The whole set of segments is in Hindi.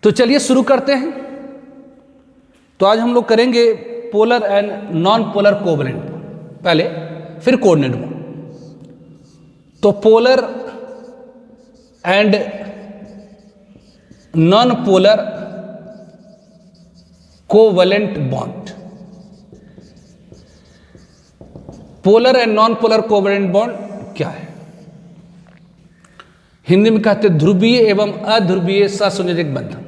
तो चलिए शुरू करते हैं। तो आज हम लोग करेंगे polar and non polar covalent पहले, फिर कोऑर्डिनेट बॉन्ड। तो polar and non polar covalent bond. Polar and non polar covalent bond क्या है? हिंदी में कहते हैं ध्रुवीय एवं अध्रुवीय सहसंयोजक बंधन।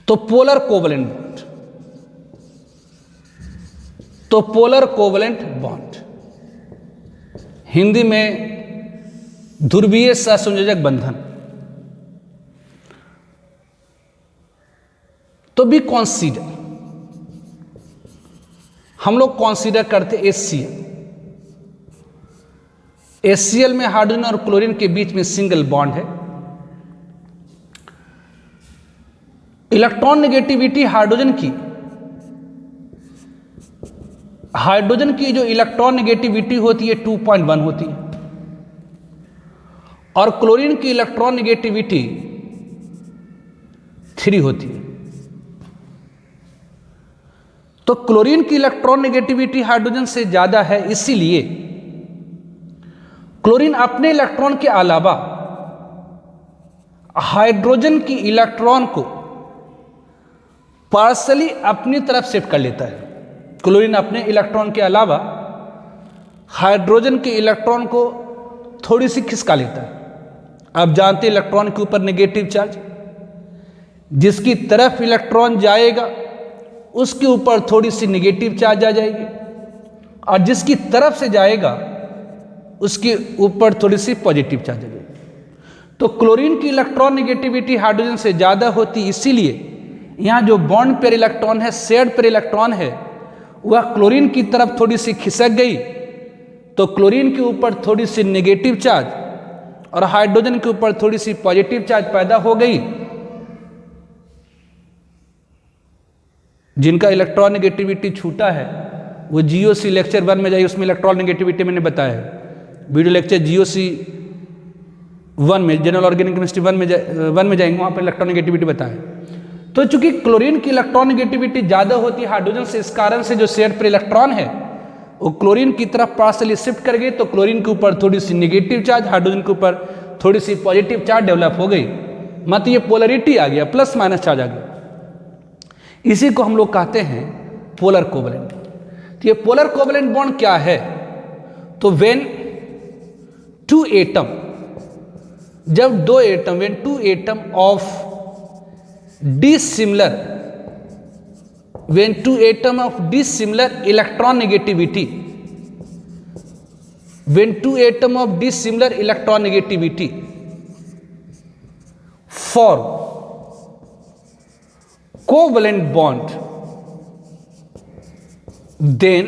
तो पोलर कोवलेंट बॉन्ड, तो पोलर कोवलेंट बॉन्ड हिंदी में ध्रुवीय सहसंयोजक बंधन। तो बी कॉन्सिडर, हम लोग कॉन्सिडर करते HCl। HCl में हाइड्रोजन और क्लोरीन के बीच में सिंगल बॉन्ड है। इलेक्ट्रॉन नेगेटिविटी हाइड्रोजन की जो इलेक्ट्रॉन नेगेटिविटी होती है 2.1 होती है, और क्लोरीन की इलेक्ट्रॉन नेगेटिविटी 3 होती है। तो क्लोरीन की इलेक्ट्रॉन नेगेटिविटी हाइड्रोजन से ज्यादा है, इसीलिए क्लोरीन अपने इलेक्ट्रॉन के अलावा हाइड्रोजन की इलेक्ट्रॉन को पार्शली अपनी तरफ शिफ्ट कर लेता है। क्लोरीन अपने इलेक्ट्रॉन के अलावा हाइड्रोजन के इलेक्ट्रॉन को थोड़ी सी खिसका लेता है। आप जानते हैं इलेक्ट्रॉन के ऊपर नेगेटिव चार्ज, जिसकी तरफ इलेक्ट्रॉन जाएगा उसके ऊपर थोड़ी सी नेगेटिव चार्ज आ जाएगी, और जिसकी तरफ से जाएगा उसके ऊपर थोड़ी सी पॉजिटिव चार्ज आ जाएगी। तो क्लोरीन की इलेक्ट्रॉन नेगेटिविटी हाइड्रोजन से ज़्यादा होती, इसीलिए यहाँ जो बॉन्ड पेयर इलेक्ट्रॉन है, शेयर्ड पेयर इलेक्ट्रॉन है, वह क्लोरीन की तरफ थोड़ी सी खिसक गई, तो क्लोरीन के ऊपर थोड़ी सी नेगेटिव चार्ज और हाइड्रोजन के ऊपर थोड़ी सी पॉजिटिव चार्ज पैदा हो गई। जिनका इलेक्ट्रॉन नेगेटिविटी छूटा है वो GOC लेक्चर 1 में जाइए, उसमें इलेक्ट्रॉन नेगेटिविटी मैंने बताया है। वीडियो लेक्चर GOC 1 में, जनरल ऑर्गेनिक केमिस्ट्री 1 में जाएंगे, वहाँ पर इलेक्ट्रॉन नेगेटिविटी बताया। तो चूंकि क्लोरीन की इलेक्ट्रॉन नेगेटिविटी ज़्यादा होती है हाइड्रोजन से, इस कारण से जो शेयर पर इलेक्ट्रॉन है वो क्लोरीन की तरफ पार्शली शिफ्ट कर गई, तो क्लोरीन के ऊपर थोड़ी सी नेगेटिव चार्ज, हाइड्रोजन के ऊपर थोड़ी सी पॉजिटिव चार्ज डेवलप हो गई। मतलब ये पोलरिटी आ गया, प्लस माइनस चार्ज आ गया। इसी को हम लोग कहते हैं पोलर कोवलेंट। तो ये पोलर कोवलेंट बॉन्ड क्या है? तो व्हेन टू एटम, जब दो एटम, when two atom of dissimilar, when two atom of dissimilar electron negativity, when two atom of dissimilar electron negativity form covalent bond, then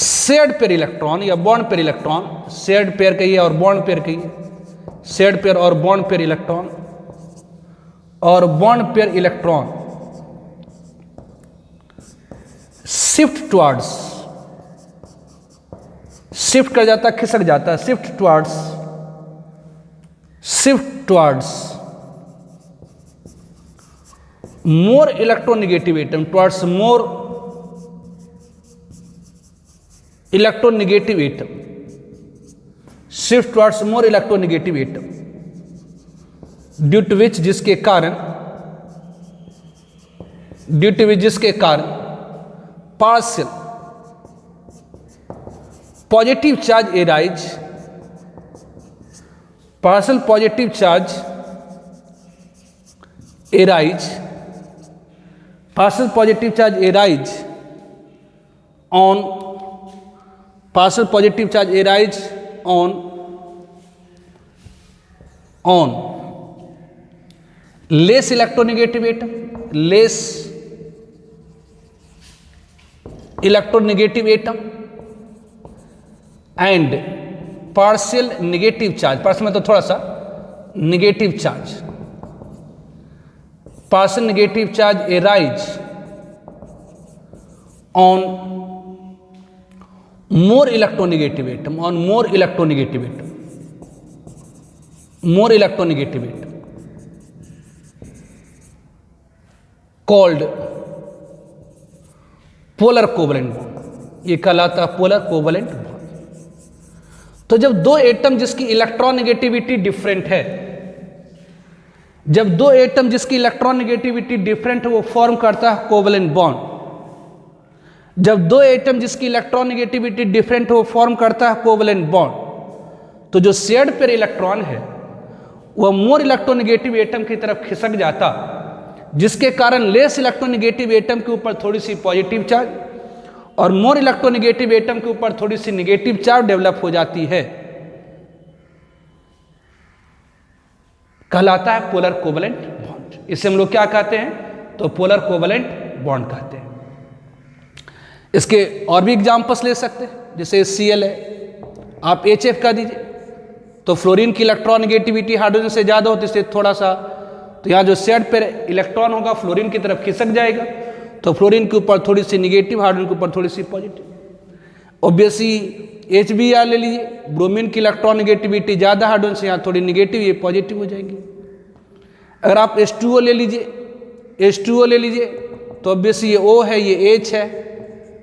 shared pair electron या bond pair electron, shared pair कहिए और बॉन्ड पेयर कहिए, शेयर्ड पेयर और बॉन्ड पेयर इलेक्ट्रॉन और bond pair electron shift towards, shift कर जाता है, खिसक जाता है, shift towards more electronegative atom, towards more electronegative atom, shift towards more electronegative atom, due to which, जिसके कारण partial positive charge arise, partial positive charge arise, partial positive charge arise on, partial positive charge arise on less electronegative atom, less electronegative atom and partial negative charge, partial में तो थोड़ा सा negative charge, partial negative charge arise on more electronegative atom, on more electronegative atom, more electronegative atom. Called polar covalent bond, ये कहलाता है पोलर कोवलेंट बॉन्ड। तो जब दो एटम जिसकी इलेक्ट्रॉन नेगेटिविटी डिफरेंट है, जब दो एटम जिसकी इलेक्ट्रॉन नेगेटिविटी डिफरेंट है वो फॉर्म करता है कोवलेंट बॉन्ड। जब दो एटम जिसकी इलेक्ट्रॉन नेगेटिविटी डिफरेंट है वो फॉर्म करता है कोवलेंट बॉन्ड। तो जो शेयर्ड पेयर इलेक्ट्रॉन है वह मोर इलेक्ट्रोनेगेटिव एटम की तरफ खिसक जाता, जिसके कारण लेस इलेक्ट्रोनेगेटिव एटम के ऊपर थोड़ी सी पॉजिटिव चार्ज और मोर इलेक्ट्रोनेगेटिव एटम के ऊपर थोड़ी सी नेगेटिव चार्ज डेवलप हो जाती है, कहलाता है पोलर कोवलेंट बॉन्ड। इसे हम लोग क्या कहते हैं? तो पोलर कोवलेंट बॉन्ड कहते हैं। इसके और भी एग्जांपल्स ले सकते हैं, जैसे Cl है, आप HF कह दीजिए तो फ्लोरीन की इलेक्ट्रॉन नेगेटिविटी हाइड्रोजन से ज़्यादा होती है, थोड़ा सा, तो यहाँ जो शेयर्ड पेयर इलेक्ट्रॉन होगा फ्लोरीन की तरफ खिसक जाएगा, तो फ्लोरीन के ऊपर थोड़ी सी नेगेटिव, हाइड्रोजन के ऊपर थोड़ी सी पॉजिटिव। ऑब्वियसली HBr ले लीजिए, ब्रोमीन की इलेक्ट्रॉन नेगेटिविटी ज़्यादा, हाइड्रोजन से यहाँ थोड़ी नेगेटिव, ये पॉजिटिव हो जाएंगी। अगर आप H2O ले लीजिए, H2O ले लीजिए तो ऑब्वियसली ये O है, ये H है,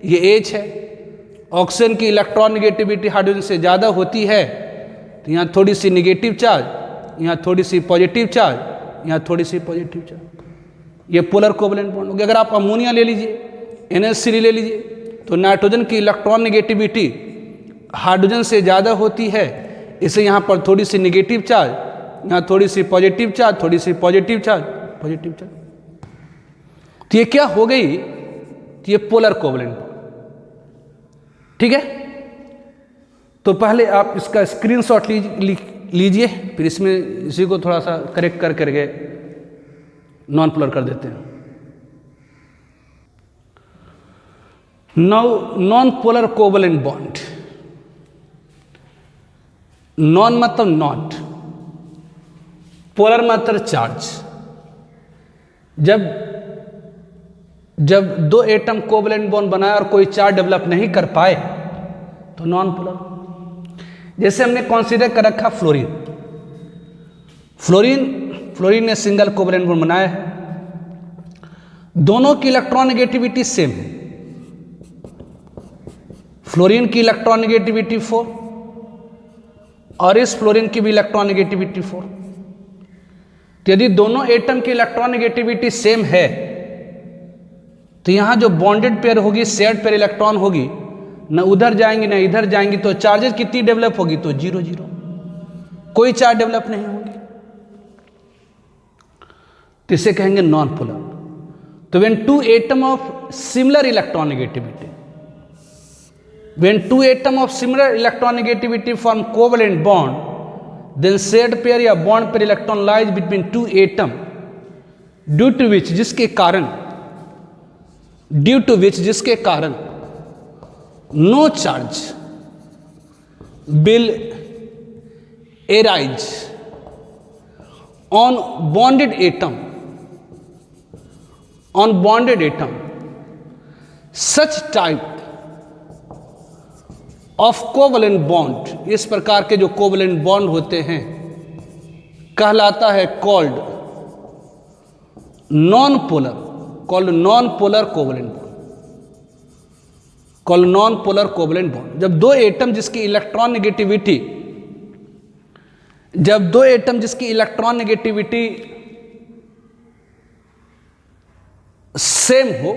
ये H है। ऑक्सीजन की इलेक्ट्रॉन नेगेटिविटी हाइड्रोजन से ज़्यादा होती है, तो यहाँ थोड़ी सी नेगेटिव चार्ज, यहाँ थोड़ी सी पॉजिटिव चार्ज, यहाँ थोड़ी सी पॉजिटिव चार्ज, ये पोलर कोवलेंट बॉन्ड हो गया। अगर आप अमोनिया ले लीजिए, NH3 ले लीजिए, तो नाइट्रोजन की इलेक्ट्रॉन नेगेटिविटी हाइड्रोजन से ज़्यादा होती है, इसे यहाँ पर थोड़ी सी नेगेटिव चार्ज, यहाँ थोड़ी सी पॉजिटिव चार्ज, थोड़ी सी पॉजिटिव चार्ज, पॉजिटिव चार्ज। तो ये क्या हो गई? तो ये पोलर कोवलेंट बॉन्ड, ठीक है। तो पहले आप इसका स्क्रीनशॉट लीजिए, फिर इसमें इसी को थोड़ा सा करेक्ट करके नॉन पोलर कर देते हैं। Now non polar covalent bond, non मतलब नॉट, पोलर मतलब चार्ज। जब दो एटम कोवलेंट बॉन्ड बनाए और कोई चार्ज डेवलप नहीं कर पाए तो नॉन पोलर। जैसे हमने कंसीडर कर रखा फ्लोरीन ने सिंगल कोवलेंट बॉन्ड बनाया है, दोनों की इलेक्ट्रॉन नेगेटिविटी सेम है। फ्लोरीन की इलेक्ट्रॉन नेगेटिविटी 4 और इस फ्लोरीन की भी इलेक्ट्रॉन नेगेटिविटी 4। तो यदि दोनों एटम की इलेक्ट्रॉन नेगेटिविटी सेम है तो यहां जो बॉन्डेड पेयर होगी, शेयर्ड पेयर इलेक्ट्रॉन होगी, न उधर जाएंगी न इधर जाएंगी, तो चार्जेस कितनी डेवलप होगी? तो 0 0, कोई चार्ज डेवलप नहीं होगी, तो इसे कहेंगे नॉन पोलर। तो when two atom of similar electron negativity, when two atom of similar electron negativity form covalent bond, then shared pair या bond pair electron lies between two atom, due to which जिसके कारण no charge will arise on bonded atom, such type of covalent bond, इस प्रकार के जो कोवलेंट बॉन्ड होते हैं कहलाता है called non polar covalent bond. जब दो एटम जिसकी इलेक्ट्रॉन नेगेटिविटी सेम हो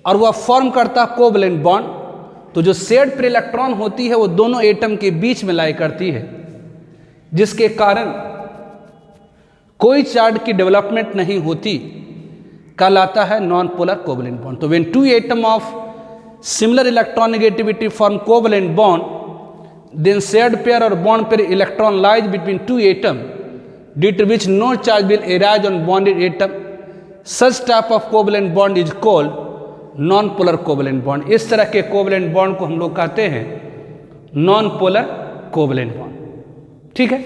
और वह फॉर्म करता कोवलेंट बॉन्ड, तो जो शेयर्ड पेयर इलेक्ट्रॉन होती है वो दोनों एटम के बीच में लाई करती है, जिसके कारण कोई चार्ज की डेवलपमेंट नहीं होती, कहलाता है नॉन पोलर कोवलेंट बॉन्ड। तो when two atom of similar electron negativity form covalent bond, then shared pair और bond pair electron lies between two atom due to which no charge will arise on bonded atom, such type of covalent bond is called non polar covalent bond. इस तरह के कोवलेंट बॉन्ड को हम लोग कहते हैं नॉन पोलर कोवलेंट बॉन्ड, ठीक है।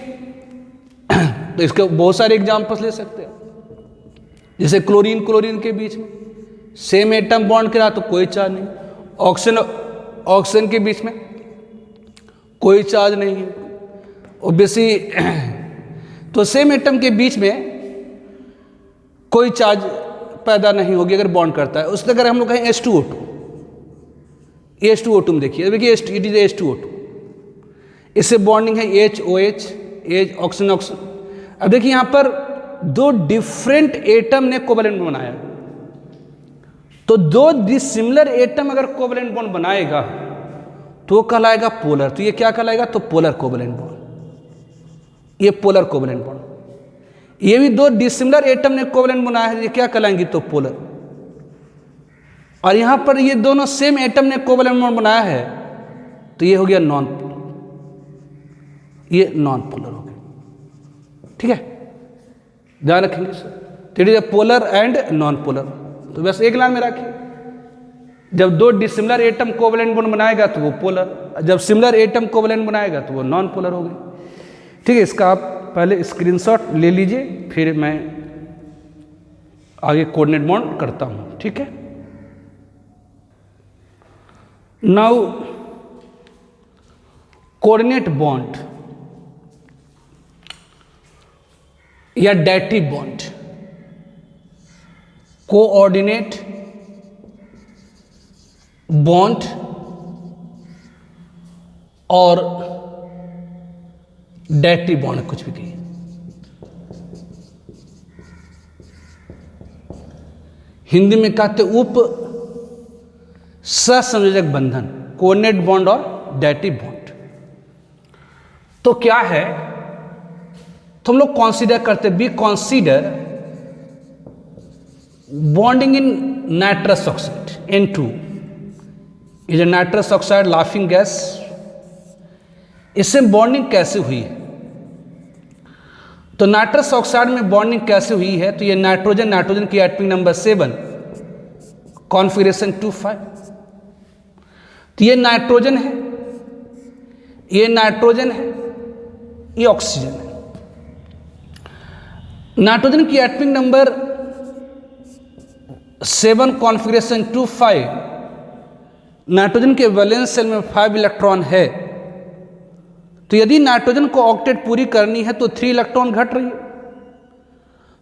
तो इसके बहुत सारे एग्जांपल्स ले सकते हैं, जैसे क्लोरीन के बीच में सेम एटम बॉन्ड करा तो कोई चार्ज नहीं, ऑक्सीजन के बीच में कोई चार्ज नहीं है, ऑब्वियसली तो सेम एटम के बीच में कोई चार्ज पैदा नहीं होगी अगर बॉन्ड करता है। उससे अगर हम लोग कहें H2O2, H2O2 में देखिए इट इज H2O2, इससे बॉन्डिंग है HOH, H ऑक्सीजन ऑक्सीजन। अब देखिए यहाँ पर दो डिफरेंट एटम ने कोवैलेंट बॉन्ड बनाया, तो दो डिसिमिलर एटम अगर कोवैलेंट बॉन्ड बनाएगा तो कहलाएगा पोलर। तो ये क्या कहलाएगा? तो पोलर कोवैलेंट बॉन्ड, ये पोलर कोवैलेंट बॉन्ड। ये भी दो डिसिमिलर एटम ने कोवैलेंट बनाया है, ये क्या कहलाएंगे? तो पोलर। और यहां पर ये दोनों सेम एटम ने कोवैलेंट बॉन्ड बनाया है, तो ये हो गया नॉन पोलर, ये नॉन पोलर हो गया। ठीक है, ध्यान रखेंगे सर। तो it is polar and non polar, तो बस एक लाइन में रखिए। जब दो डिसिमिलर एटम कोवैलेंट बॉन्ड बनाएगा तो वो पोलर, जब सिमिलर एटम कोवैलेंट बनाएगा तो वो नॉन पोलर हो गई। ठीक है, इसका आप पहले स्क्रीनशॉट ले लीजिए, फिर मैं आगे कोऑर्डिनेट बॉन्ड करता हूं। ठीक है, नाउ कोऑर्डिनेट बॉन्ड या डैटिव बॉन्ड, कोऑर्डिनेट बॉन्ड और डैटिव बॉन्ड, कुछ भी कहिए। हिंदी में कहते उप सहसंयोजक बंधन, कोऑर्डिनेट बॉन्ड और डैटिव बॉन्ड। तो क्या है, तो हम लोग कॉन्सिडर करते, be consider bonding in nitrous oxide N2 is a nitrous oxide laughing gas. इससे बॉन्डिंग कैसे हुई है? तो नाइट्रस ऑक्साइड में बॉन्डिंग कैसे हुई है? तो ये नाइट्रोजन की एटॉमिक नंबर 7 कॉन्फ़िगरेशन 2,5। तो ये नाइट्रोजन है, ये नाइट्रोजन है, ये ऑक्सीजन है। नाइट्रोजन की एटॉमिक नंबर 7 कॉन्फ़िगरेशन 2,5, नाइट्रोजन के वैलेंस शेल में 5 इलेक्ट्रॉन है। तो यदि नाइट्रोजन को ऑक्टेट पूरी करनी है तो 3 इलेक्ट्रॉन घट रही है।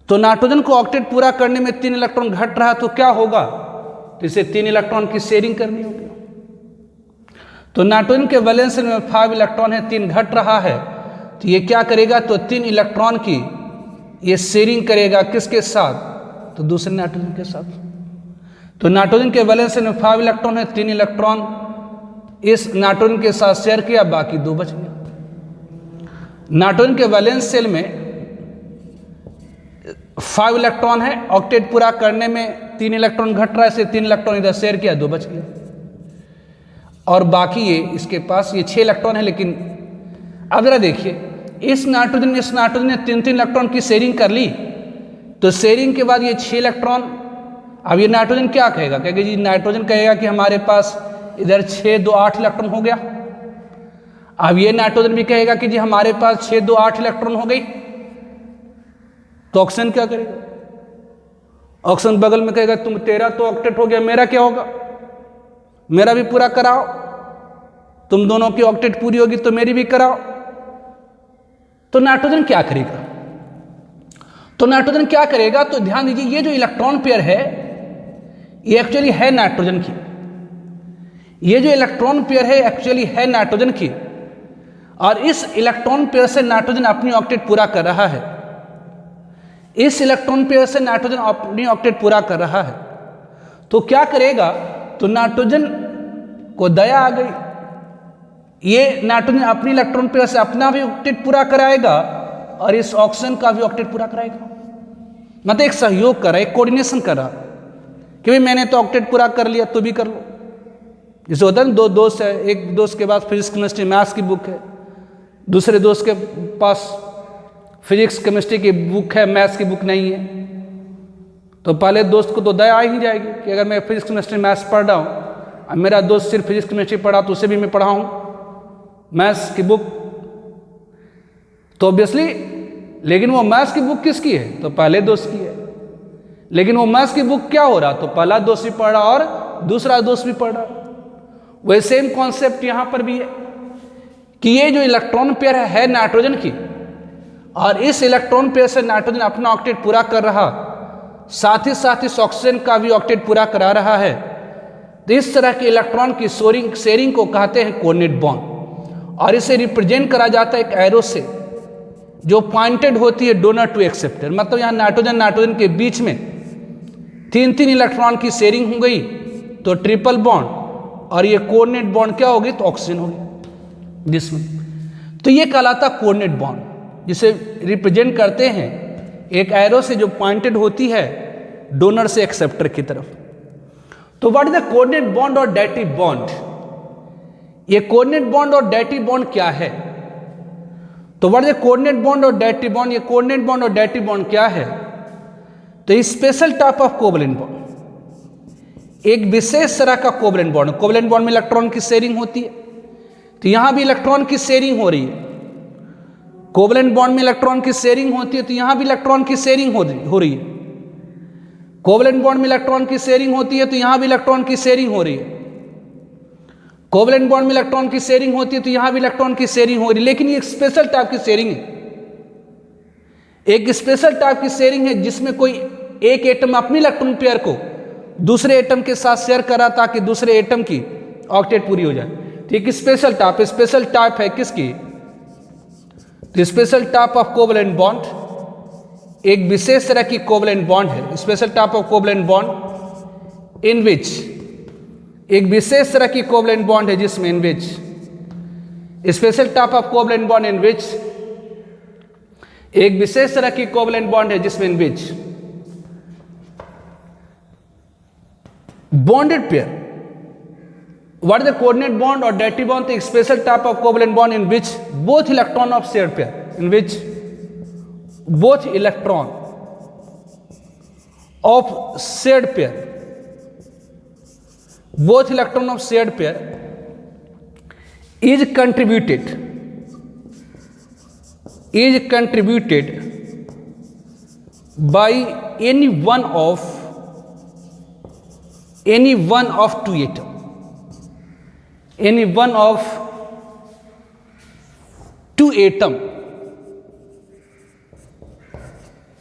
तो नाइट्रोजन को ऑक्टेट पूरा करने में 3 इलेक्ट्रॉन घट रहा है, तो क्या होगा? तो इसे 3 इलेक्ट्रॉन की शेयरिंग करनी होगी। तो नाइट्रोजन के वैलेंस शेल में 5 इलेक्ट्रॉन है, 3 घट रहा है, तो ये क्या करेगा? तो 3 इलेक्ट्रॉन की ये शेयरिंग करेगा किसके साथ? तो दूसरे नाइट्रोजन के साथ। तो नाइट्रोजन के वैलेंस शेल में 5 इलेक्ट्रॉन है, 3 इलेक्ट्रॉन इस नाइट्रोजन के साथ शेयर किया, बाकी 2 बच गए। नाइट्रोजन के वैलेंस शेल में 5 इलेक्ट्रॉन है, ऑक्टेट पूरा करने में 3 इलेक्ट्रॉन घट रहा है, से 3 इलेक्ट्रॉन इधर शेयर किया, 2 बच गए। और बाकी ये इसके पास ये 6 इलेक्ट्रॉन है। लेकिन अब जरा देखिए, इस नाइट्रोजन ने 3 इलेक्ट्रॉन की शेयरिंग कर ली, तो शेयरिंग के बाद ये 6 इलेक्ट्रॉन, अब ये नाइट्रोजन क्या कहेगा? कहेगा जी, नाइट्रोजन कहेगा कि हमारे पास इधर 6 2 8 इलेक्ट्रॉन हो गया। अब ये नाइट्रोजन भी कहेगा कि जी हमारे पास 6 2 8 इलेक्ट्रॉन हो गई। तो ऑक्सीजन क्या करेगा? ऑक्सीजन बगल में कहेगा तुम, तेरा तो ऑक्टेट हो गया, मेरा क्या होगा? मेरा भी पूरा कराओ। तुम दोनों की ऑक्टेट पूरी होगी तो मेरी भी कराओ। तो नाइट्रोजन क्या करेगा? तो नाइट्रोजन क्या करेगा? तो ध्यान दीजिए, ये जो इलेक्ट्रॉन पेयर है ये एक्चुअली है नाइट्रोजन की। ये जो इलेक्ट्रॉन पेयर है एक्चुअली है नाइट्रोजन की, और इस इलेक्ट्रॉन पेयर से नाइट्रोजन अपनी ऑक्टेट पूरा कर रहा है। इस इलेक्ट्रॉन पेयर से नाइट्रोजन अपनी ऑक्टेट पूरा कर रहा है। तो क्या करेगा? तो नाइट्रोजन को दया आ गई, ये नाइट्रोजन अपनी इलेक्ट्रॉन पेयर से अपना भी ऑक्टेट पूरा कराएगा और इस ऑक्सीजन का भी ऑक्टेट पूरा कराएगा। मतलब एक सहयोग कर रहा है, एक कोऑर्डिनेशन कर रहा कि भाई मैंने तो ऑक्टेट पूरा कर लिया, तो भी कर लो। जैसे होता है ना, 2 दोस्त है, एक दोस्त के पास फिजिक्स केमिस्ट्री मैथ्स की बुक है, दूसरे दोस्त के पास फिजिक्स केमिस्ट्री की बुक है, मैथ्स की बुक नहीं है। तो पहले दोस्त को तो दया आ ही जाएगी कि अगर मैं फिजिक्स केमिस्ट्री मैथ्स पढ़ रहा हूँ और मेरा दोस्त सिर्फ फिजिक्स केमिस्ट्री पढ़ा तो उसे भी मैं पढ़ाऊँ मैथ्स की बुक, तो ऑब्वियसली। लेकिन वो मैथ्स की बुक किसकी है? तो पहले दोस्त की है। लेकिन वो मैथ्स की बुक क्या हो रहा? तो पहला दोस्त भी पढ़ रहा और दूसरा दोस्त भी पढ़ रहा। वही सेम कॉन्सेप्ट यहां पर भी है कि ये जो इलेक्ट्रॉन पेयर है नाइट्रोजन की, और इस इलेक्ट्रॉन पेयर से नाइट्रोजन अपना ऑक्टेट पूरा कर रहा, साथ ही ऑक्सीजन का भी ऑक्टेट पूरा करा रहा है। तो इस तरह के इलेक्ट्रॉन की शेयरिंग को कहते हैं कोऑर्डिनेट बॉन्ड, और इसे रिप्रेजेंट करा जाता है एक एरो से जो पॉइंटेड होती है डोनर टू एक्सेप्टर। मतलब यहाँ नाइट्रोजन के बीच में 3 इलेक्ट्रॉन की शेयरिंग हो गई तो ट्रिपल बॉन्ड, और ये कोऑर्डिनेट बॉन्ड क्या होगी तो ऑक्सीजन होगी जिसमें। तो ये कहलाता कोऑर्डिनेट बॉन्ड, जिसे रिप्रेजेंट करते हैं एक एरो से जो पॉइंटेड होती है डोनर से एक्सेप्टर की तरफ। तो what is the coordinate bond और डायरेक्टिव बॉन्ड? ये कोऑर्डिनेट बॉन्ड और डायरेक्टिव बॉन्ड क्या है? तो what is the coordinate bond और डायरेक्टिव बॉन्ड? ये कोऑर्डिनेट बॉन्ड और डायरेक्टिव बॉन्ड क्या है? तो special type of covalent bond, एक विशेष तरह का कोवलेंट बॉन्ड। कोवलेंट बॉन्ड में इलेक्ट्रॉन की शेयरिंग होती है, तो यहां भी इलेक्ट्रॉन की शेयरिंग हो रही है। कोवलेंट बॉन्ड में इलेक्ट्रॉन की शेयरिंग होती है, तो यहां भी इलेक्ट्रॉन की शेयरिंग हो रही है। कोवलेंट बॉन्ड में इलेक्ट्रॉन की शेयरिंग होती है, तो यहां भी इलेक्ट्रॉन की शेयरिंग हो रही है। कोवलेंट बॉन्ड में इलेक्ट्रॉन की शेयरिंग होती है, तो यहां भी इलेक्ट्रॉन की शेयरिंग हो रही है। लेकिन ये एक स्पेशल टाइप की शेयरिंग है, एक स्पेशल टाइप की शेयरिंग है जिसमें कोई एक एटम अपनी इलेक्ट्रॉन पेयर को दूसरे एटम के साथ शेयर करा ताकि दूसरे एटम की ऑक्टेट पूरी हो जाए। तो एक स्पेशल टाइप है किसकी? तो special type of covalent bond एक विशेष तरह की कोवलेंट बॉन्ड है। Special type of covalent bond in which, एक विशेष तरह की कोवलेंट बॉन्ड है जिसमें in which, special type of covalent bond in which, एक विशेष तरह की कोवलेंट बॉन्ड है जिसमें in which bonded pair, what is the coordinate bond और डायरेक्टिव बॉन्ड? एक special type of covalent bond in which both electron of shared pair, in which both electron of shared pair, both electron of shared pair is contributed by any one of two atom, any one of two atom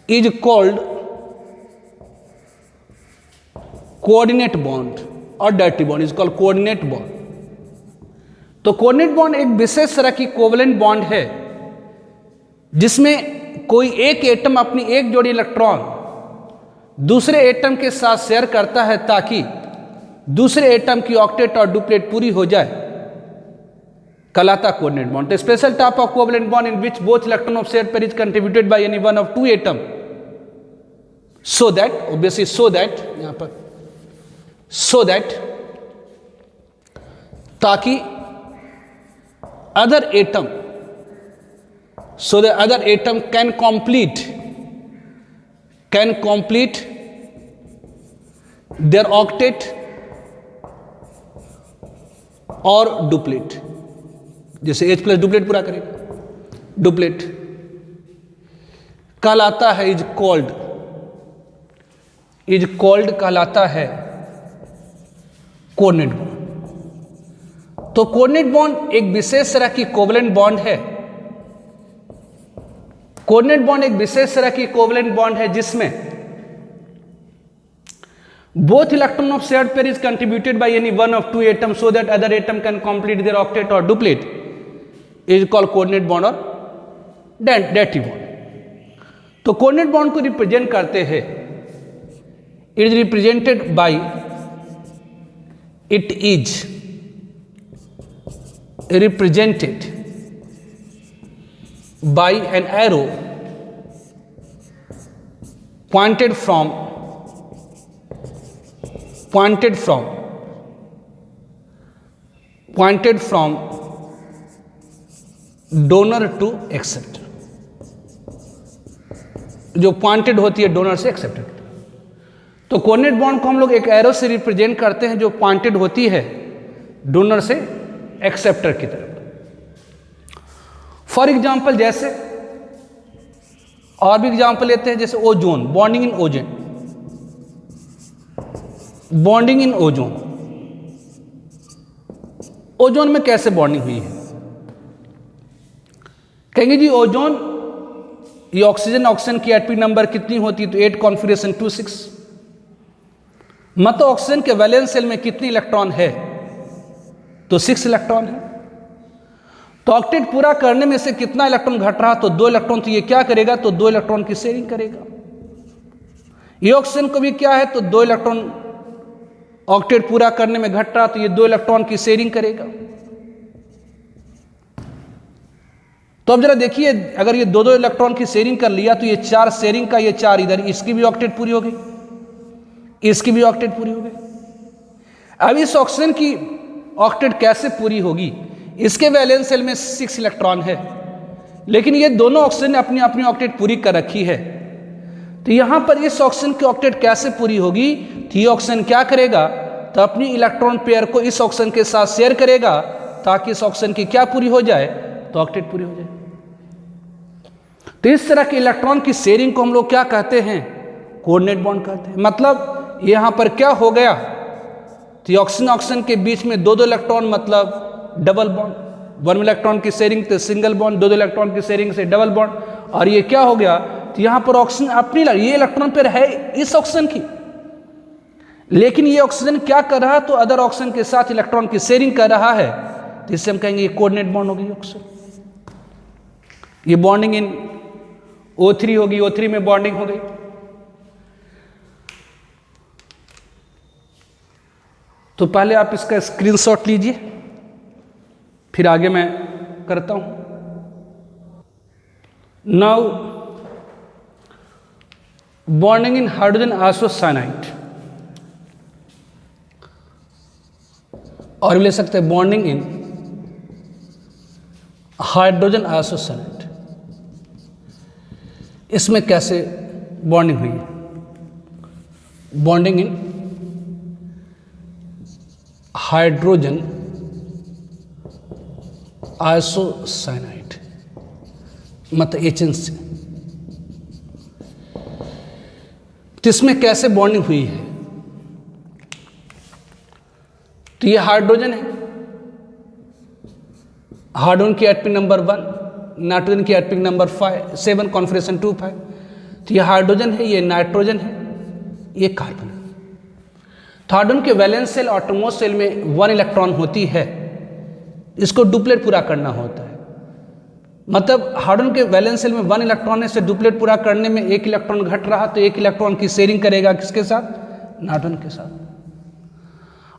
is called coordinate bond, और directive bond is called coordinate bond. तो कोऑर्डिनेट बॉन्ड एक विशेष तरह की कोवलेंट बॉन्ड है जिसमें कोई एक एटम अपनी एक जोड़ी इलेक्ट्रॉन दूसरे एटम के साथ शेयर करता है ताकि दूसरे एटम की ऑक्टेट और डुप्लेट पूरी हो जाए, कहलाता coordinate bond. Special type of covalent bond in which both electron of shared pair is contributed by any one of two atom, so that obviously यहां पर so that ताकि other atom can complete their octet और डुप्लेट, जैसे H+ डुप्लेट पूरा करेगा, डुप्लेट कहलाता है इज कॉल्ड कहलाता है कोऑर्डिनेट बॉन्ड। तो कोऑर्डिनेट बॉन्ड एक विशेष तरह की कोवलेंट बॉन्ड है। कोऑर्डिनेट बॉन्ड एक विशेष तरह की कोवलेंट बॉन्ड है जिसमें both electron of shared pair is contributed by any one of two atom so that other atom can complete their octet और duplet, is called coordinate bond और डायरेक्टिव बॉन्ड। तो कोऑर्डिनेट बॉन्ड को रिप्रेजेंट करते हैं, it is represented by, it is represented by an arrow pointed from donor to acceptor, जो पॉइंटेड होती है डोनर से एक्सेप्टर। तो कोऑर्डिनेट बॉन्ड को हम लोग एक एरो से रिप्रेजेंट करते हैं जो पॉइंटेड होती है डोनर से एक्सेप्टर की तरफ। फॉर एग्जांपल जैसे और भी एग्जांपल लेते हैं, जैसे ozone, bonding in ozone. Ozone में कैसे बॉन्डिंग हुई है? कहेंगे जी ओजोन ये ऑक्सीजन की एटॉमिक नंबर कितनी होती है, तो 8 कॉन्फिगरेशन 2 6। मतलब ऑक्सीजन के वैलेंस शेल में कितनी इलेक्ट्रॉन है, तो 6 इलेक्ट्रॉन है। तो ऑक्टेट पूरा करने में से कितना इलेक्ट्रॉन घट रहा, तो 2 इलेक्ट्रॉन। तो ये क्या करेगा, तो 2 इलेक्ट्रॉन की शेयरिंग करेगा। ये ऑक्सीजन को भी क्या है, तो 2 इलेक्ट्रॉन ऑक्टेट पूरा करने में घट रहा, तो ये 2 इलेक्ट्रॉन की शेयरिंग करेगा। तो अब जरा देखिए, अगर ये 2-2 इलेक्ट्रॉन की शेयरिंग कर लिया, तो ये 4 शेयरिंग का, ये 4 इधर, इसकी भी ऑक्टेट पूरी हो गई, इसकी भी ऑक्टेट पूरी हो गई। अब इस ऑक्सीजन की ऑक्टेट कैसे पूरी होगी, इसके वैलेंस शेल में 6 इलेक्ट्रॉन है, लेकिन ये दोनों ऑक्सीजन ने अपनी अपनी ऑक्टेट पूरी कर रखी है। तो यहां पर इस ऑक्सीजन की ऑक्टेट कैसे पूरी होगी, तो ये ऑक्सीजन क्या करेगा, तो अपनी इलेक्ट्रॉन पेयर को इस ऑक्सीजन के साथ शेयर करेगा, ताकि इस ऑक्सीजन की क्या पूरी हो जाए, तो ऑक्टेट पूरी हो जाए। तो इस तरह के इलेक्ट्रॉन की शेयरिंग को हम लोग क्या कहते हैं, कोऑर्डिनेट बॉन्ड कहते हैं। मतलब यहां पर क्या हो गया, तो ऑक्सीजन के बीच में 2-2 इलेक्ट्रॉन, मतलब डबल बॉन्ड। 1 इलेक्ट्रॉन की शेयरिंग तो सिंगल बॉन्ड, 2-2 इलेक्ट्रॉन की शेयरिंग से डबल बॉन्ड। और ये क्या हो गया, तो यहां पर ऑक्सीजन अपनी, ये इलेक्ट्रॉन पेयर है इस ऑक्सीजन की, लेकिन ये ऑक्सीजन क्या कर रहा है, तो अदर ऑक्सीजन के साथ इलेक्ट्रॉन की शेयरिंग कर रहा है। तो इससे हम कहेंगे ये कोऑर्डिनेट बॉन्ड होगी ऑक्सीजन। ये बॉन्डिंग इन O3 होगी, O3 में बॉन्डिंग हो गई। तो पहले आप इसका स्क्रीनशॉट लीजिए, फिर आगे मैं करता हूं। Now bonding in hydrogen isocyanide, और ले सकते हैं बॉन्डिंग इन हाइड्रोजन आइसोसाइनाइड। इसमें कैसे बॉन्डिंग हुई है, बॉन्डिंग इन हाइड्रोजन आइसोसाइनाइड, मतलब HNC। तो इसमें कैसे बॉन्डिंग हुई है, तो ये हाइड्रोजन है, हाइड्रोजन की एटॉमिक नंबर 1, नाइट्रोजन की एटॉमिक नंबर 7 कॉन्फिगरेशन 2 5। तो ये हाइड्रोजन है, ये नाइट्रोजन है, ये कार्बन है। तो हाइड्रोजन के वैलेंस शेल और आटमोस्ट शेल में 1 इलेक्ट्रॉन होती है, इसको डुप्लेट पूरा करना होता है। मतलब हाइड्रोजन के वैलेंस शेल में 1 इलेक्ट्रॉन है, से डुप्लेट पूरा करने में 1 इलेक्ट्रॉन घट रहा, तो 1 इलेक्ट्रॉन की शेयरिंग करेगा किसके साथ, नाइट्रोजन के साथ।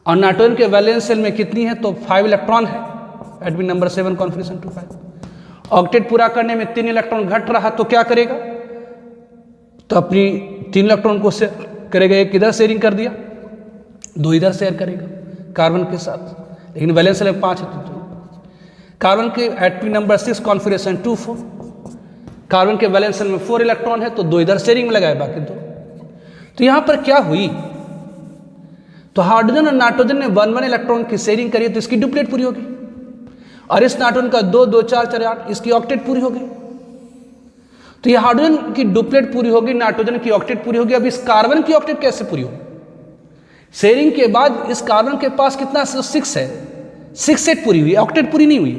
और नाइट्रोजन के वैलेंस शेल में कितनी है, तो 5 इलेक्ट्रॉन है, एटॉमिक नंबर 7 कॉन्फिगरेशन 2 5। ऑक्टेट पूरा करने में 3 इलेक्ट्रॉन घट रहा, तो क्या करेगा, तो अपनी 3 इलेक्ट्रॉन को शेयर करेगा, एक इधर शेयरिंग कर दिया, 2 इधर शेयर करेगा कार्बन के साथ, लेकिन वैलेंस शेल में 5 है। तो कार्बन के एटॉमिक नंबर 6 कॉन्फिगरेशन 2 4, कार्बन के वैलेंस शेल में 4 इलेक्ट्रॉन है, तो 2 इधर शेयरिंग में लगाए, बाकी 2। तो यहां पर क्या हुई, तो हाइड्रोजन और नाइट्रोजन ने 1-1 इलेक्ट्रॉन की शेयरिंग करी, तो इसकी डुप्लेट पूरी होगी। और इस नाइट्रोजन का 2 2 4 4 8, इसकी ऑक्टेट पूरी हो गई। तो ये हाइड्रोजन की डुप्लेट पूरी होगी, नाइट्रोजन की ऑक्टेट पूरी होगी। अब इस कार्बन की ऑक्टेट कैसे पूरी होगी, शेयरिंग के बाद इस कार्बन के पास कितना 6 है, 6 सेट पूरी हुई, ऑक्टेट पूरी नहीं हुई।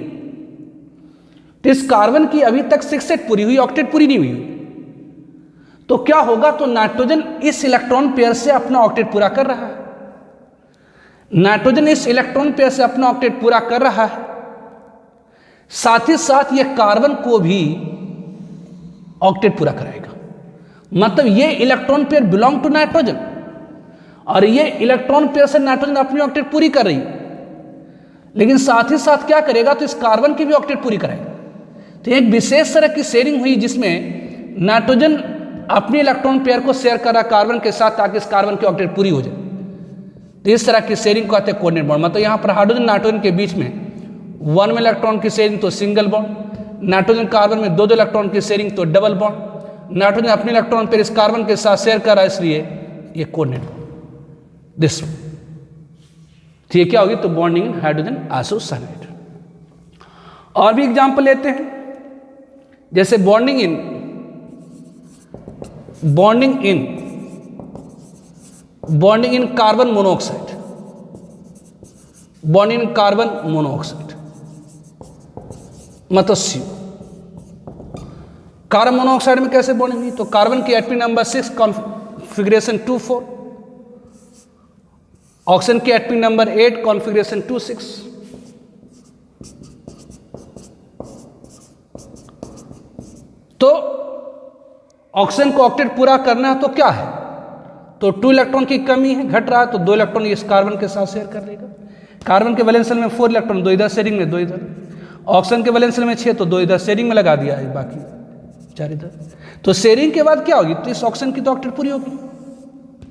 तो इस कार्बन की अभी तक 6 सेट पूरी हुई, ऑक्टेट पूरी नहीं हुई। तो क्या होगा, तो नाइट्रोजन इस इलेक्ट्रॉन पेयर से अपना ऑक्टेट पूरा कर रहा है, नाइट्रोजन इस इलेक्ट्रॉन पेयर से अपना ऑक्टेट पूरा कर रहा है, साथ ही साथ ये कार्बन को भी ऑक्टेट पूरा कराएगा। मतलब ये electron pair belong to nitrogen, और ये इलेक्ट्रॉन पेयर से नाइट्रोजन अपनी ऑक्टेट पूरी कर रही है, लेकिन साथ ही साथ क्या करेगा, तो इस कार्बन की भी ऑक्टेट पूरी करेगा। तो एक विशेष तरह की शेयरिंग हुई, जिसमें नाइट्रोजन अपनी इलेक्ट्रॉन पेयर को शेयर कर रहा कार्बन के साथ, ताकि इस कार्बन की ऑक्टेट पूरी हो जाए। तो इस तरह की शेयरिंग कहते हैं कोऑर्डिनेट बॉन्ड। मतलब यहाँ पर हाइड्रोजन नाइट्रोजन के बीच में 1 में इलेक्ट्रॉन की शेयरिंग तो सिंगल बॉन्ड, नाइट्रोजन कार्बन में 2 2 इलेक्ट्रॉन की शेयरिंग तो डबल बॉन्ड। नाइट्रोजन अपने इलेक्ट्रॉन पेयर इस कार्बन के साथ शेयर कर रहा है, इसलिए ये कोऑर्डिनेट बॉन्ड दिस। तो ये क्या होगी, तो बॉन्डिंग इन हाइड्रोजन आइसोसाइनाइड। और भी एग्जांपल लेते हैं, जैसे bonding in carbon monoxide, bonding in carbon monoxide मतलब CO। कार्बन मोनोऑक्साइड में कैसे बॉन्डिंग हुई? तो कार्बन की एटमी नंबर 6 कॉन्फ़िगरेशन 2,4, ऑक्सीजन की एटमी नंबर 8 कॉन्फ़िगरेशन 2,6। तो ऑक्सीजन को ऑक्टेट पूरा करना है तो क्या है? तो 2 इलेक्ट्रॉन की कमी है, घट रहा है, तो 2 इलेक्ट्रॉन इस कार्बन के साथ शेयर कर लेगा। कार्बन के वैलेंस शेल में 4 इलेक्ट्रॉन, 2 इधर शेयरिंग में, 2 इधर। ऑक्सीजन के वैलेंस शेल में 6, तो 2 इधर शेयरिंग में लगा दिया है, बाकी 4 इधर। तो शेयरिंग के बाद क्या होगी? तो इस ऑक्सीजन की तो ऑक्टेट पूरी होगी,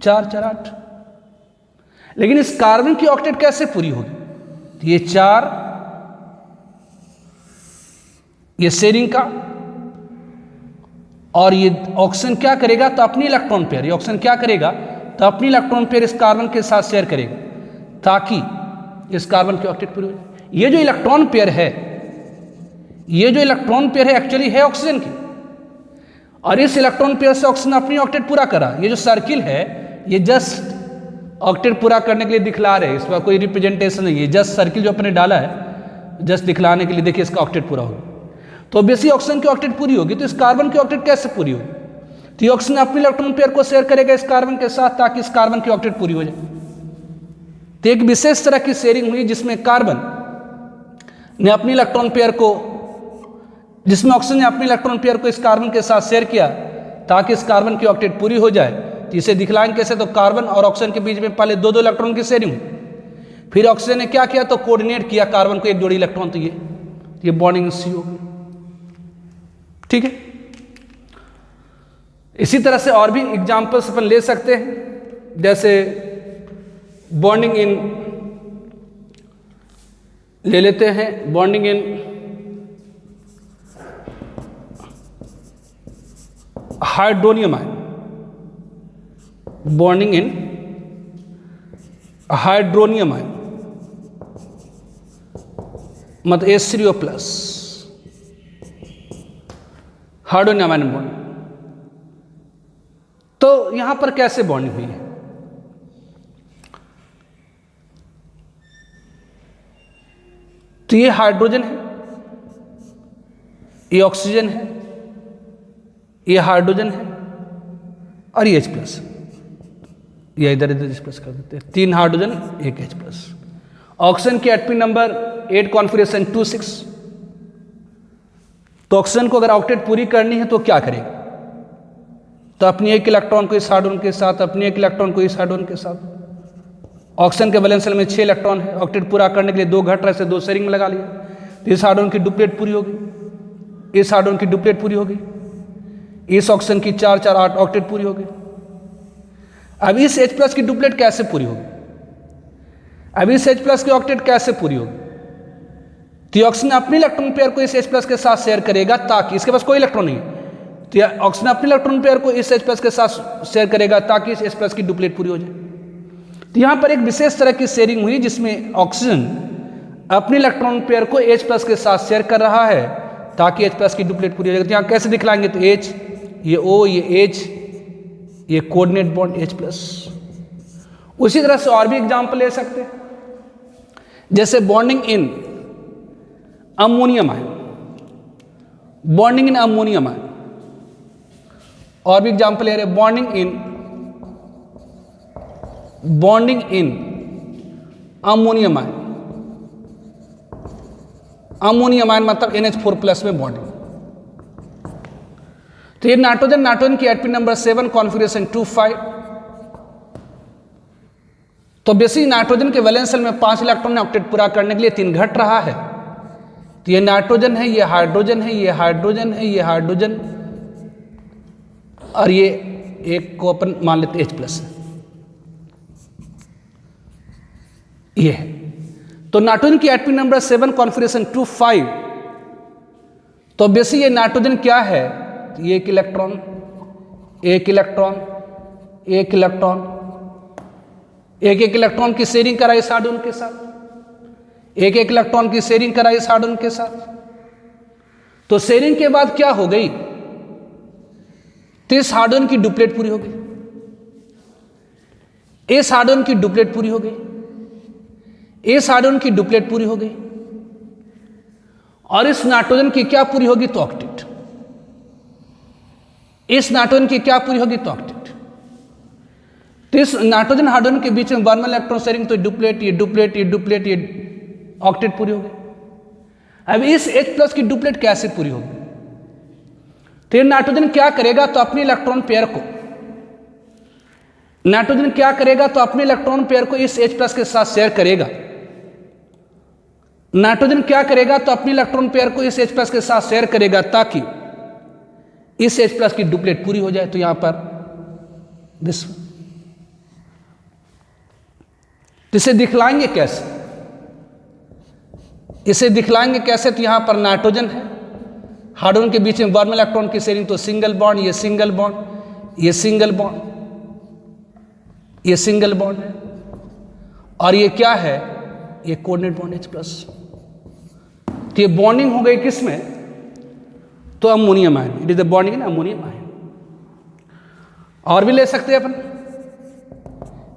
4 4 8। लेकिन इस कार्बन की ऑक्टेट कैसे पूरी होगी? तो ये 4, ये शेयरिंग का, और ये ऑक्सीजन क्या करेगा? तो अपनी इलेक्ट्रॉन पेयर, ये ऑक्सीजन क्या करेगा? तो अपनी इलेक्ट्रॉन पेयर इस कार्बन के साथ शेयर करेगा, ताकि इस कार्बन की ऑक्टेट पूरी हो जाए। ये जो इलेक्ट्रॉन पेयर है, ये जो इलेक्ट्रॉन पेयर है एक्चुअली है ऑक्सीजन की, और इस इलेक्ट्रॉन पेयर से ऑक्सीजन अपनी ऑक्टेट पूरा करा। ये जो सर्किल है, ये जस्ट ऑक्टेट पूरा करने के लिए दिखला रहे हैं, इसका कोई रिप्रेजेंटेशन नहीं है, जस्ट सर्किल जो अपने डाला है जस्ट दिखलाने के लिए, देखिए इसका ऑक्टेट पूरा होगा। तो बेसिक ऑक्सीजन की ऑक्टेट पूरी होगी, तो इस कार्बन की ऑक्टेट कैसे पूरी होगी? तो ये ऑक्सीजन अपनी इलेक्ट्रॉन पेयर को शेयर करेगा इस कार्बन के साथ, ताकि इस कार्बन की ऑक्टेट पूरी हो जाए। तो एक विशेष तरह की शेयरिंग हुई जिसमें कार्बन ने अपनी इलेक्ट्रॉन पेयर को, जिसमें ऑक्सीजन ने अपनी इलेक्ट्रॉन पेयर को इस कार्बन के साथ शेयर किया, ताकि इस कार्बन की ऑक्टेट पूरी हो जाए। तो इसे दिखलाएंगे कैसे? तो कार्बन और ऑक्सीजन के बीच में पहले 2 इलेक्ट्रॉन की शेयरिंग हुई, फिर ऑक्सीजन ने क्या किया? तो कोऑर्डिनेट किया कार्बन को एक जोड़ी इलेक्ट्रॉन, तो ये बॉन्डिंग सी होगी। ठीक है, इसी तरह से और भी एग्जांपल्स अपन ले सकते हैं, जैसे बॉन्डिंग इन ले लेते हैं, bonding in hydronium ion, bonding in hydronium ion, मतलब H3O+, हाइड्रोनियम आयन बॉन्ड। तो यहां पर कैसे बॉन्डिंग हुई है? तो ये हाइड्रोजन है, ये ऑक्सीजन है, ये हाइड्रोजन है, और ये H+, ये इधर H+ कर देते हैं, 3 हाइड्रोजन 1 H+। ऑक्सीजन की एटमी नंबर 8 कॉन्फ़िगरेशन 2,6। तो ऑक्सीजन को अगर ऑक्टेट पूरी करनी है तो क्या करेगा? तो अपनी एक इलेक्ट्रॉन को इस हाइड्रोजन के साथ, अपनी एक इलेक्ट्रॉन को इस हाइड्रोजन के साथ। ऑक्सीजन के वैलेंस शेल में 6 इलेक्ट्रॉन है, ऑक्टेट पूरा करने के लिए 2 घट रहे से 2 शेयरिंग में लगा लिया, तो इस हाइड्रोजन की डुप्लेट पूरी होगी, इस हाइड्रोजन की डुप्लेट पूरी होगी, इस ऑक्सीजन की 4 4 8 ऑक्टेट पूरी होगी। अब इस H+ की डुप्लेट कैसे पूरी होगी? अब इस H+ की ऑक्टेट कैसे पूरी होगी? तो ऑक्सीजन अपनी इलेक्ट्रॉन पेयर को इस H+ के साथ शेयर करेगा, ताकि इसके पास कोई इलेक्ट्रॉन नहीं है, तो ऑक्सीजन अपनी इलेक्ट्रॉन पेयर को इस H+ के साथ शेयर करेगा, ताकि इस H+ की डुप्लेट पूरी हो जाए। तो यहां पर एक विशेष तरह की शेयरिंग हुई, जिसमें ऑक्सीजन अपनी इलेक्ट्रॉन पेयर को H+ के साथ शेयर कर रहा है, ताकि H+ की डुप्लेट पूरी हो जाए। तो यहां कैसे दिखलाएंगे? तो H, ये O, ये H, ये कोऑर्डिनेट बॉन्ड H+। उसी तरह से और भी एग्जाम्पल ले सकते हैं, जैसे bonding in ammonium ion, bonding in ammonium ion. और भी एग्जाम्पल ले रहे, bonding in ammonium ion. Ammonium ion मतलब NH4+ में बॉन्डिंग। तो ये नाइट्रोजन की एटमी नंबर 7 कॉन्फ़िगरेशन 2,5। तो बेसिक नाइट्रोजन के वैलेंस शेल में 5 इलेक्ट्रॉन ऑक्टेट पूरा करने के लिए 3 घट रहा है। तो ये नाइट्रोजन है, ये हाइड्रोजन है, ये हाइड्रोजन है, ये हाइड्रोजन, और ये एक को अपन मान लेते H+। ये है। तो नाइट्रोजन की एटमी नंबर 7 कॉन्फ़िगरेशन 2,5। तो बेसिक ये नाइट्रोजन क्या है? ये एक इलेक्ट्रॉन, एक इलेक्ट्रॉन, एक इलेक्ट्रॉन, एक इलेक्ट्रॉन की शेयरिंग कराई इस हाइड्रोजन के साथ, एक इलेक्ट्रॉन की शेयरिंग कराई इस हाइड्रोजन के साथ। तो शेयरिंग के बाद क्या हो गई? तो इस हाइड्रोजन की डुप्लेट पूरी हो गई, इस हाइड्रोजन की डुप्लेट पूरी हो गई, इस हाइड्रोजन की डुप्लेट पूरी हो गई, और इस नाइट्रोजन की क्या पूरी होगी? तो ऑक्टेट। इस नाइट्रोजन की क्या पूरी होगी? तो ऑक्टेट। तो इस नाइट्रोजन हाइड्रोजन के बीच में वन इलेक्ट्रॉन शेयरिंग, तो डुप्लेट, ये डुप्लेट, ये डुप्लेट, ये ऑक्टेट पूरी होगी। अब इस H+ की डुप्लेट कैसे पूरी होगी? तो ये नाइट्रोजन क्या करेगा? तो अपने इलेक्ट्रॉन पेयर को, नाइट्रोजन क्या करेगा? तो अपने इलेक्ट्रॉन पेयर को इस H+ के साथ शेयर करेगा। नाइट्रोजन क्या करेगा? तो अपने इलेक्ट्रॉन पेयर को इस H+ के साथ शेयर करेगा ताकि इस H+ की डुप्लेट पूरी हो जाए। तो यहां पर दिस, इसे दिखलाएंगे कैसे? इसे दिखलाएंगे कैसे? तो यहां पर नाइट्रोजन है, हाइड्रोजन के बीच में वन इलेक्ट्रॉन की शेयरिंग, तो सिंगल बॉन्ड, ये सिंगल बॉन्ड, ये सिंगल बॉन्ड, ये सिंगल बॉन्ड है, और ये क्या है? ये कोऑर्डिनेट बॉन्ड H+। तो ये बॉन्डिंग हो गई किसमें? तो ammonium ion, it is the bonding in ammonium ion. और भी ले सकते हैं अपन,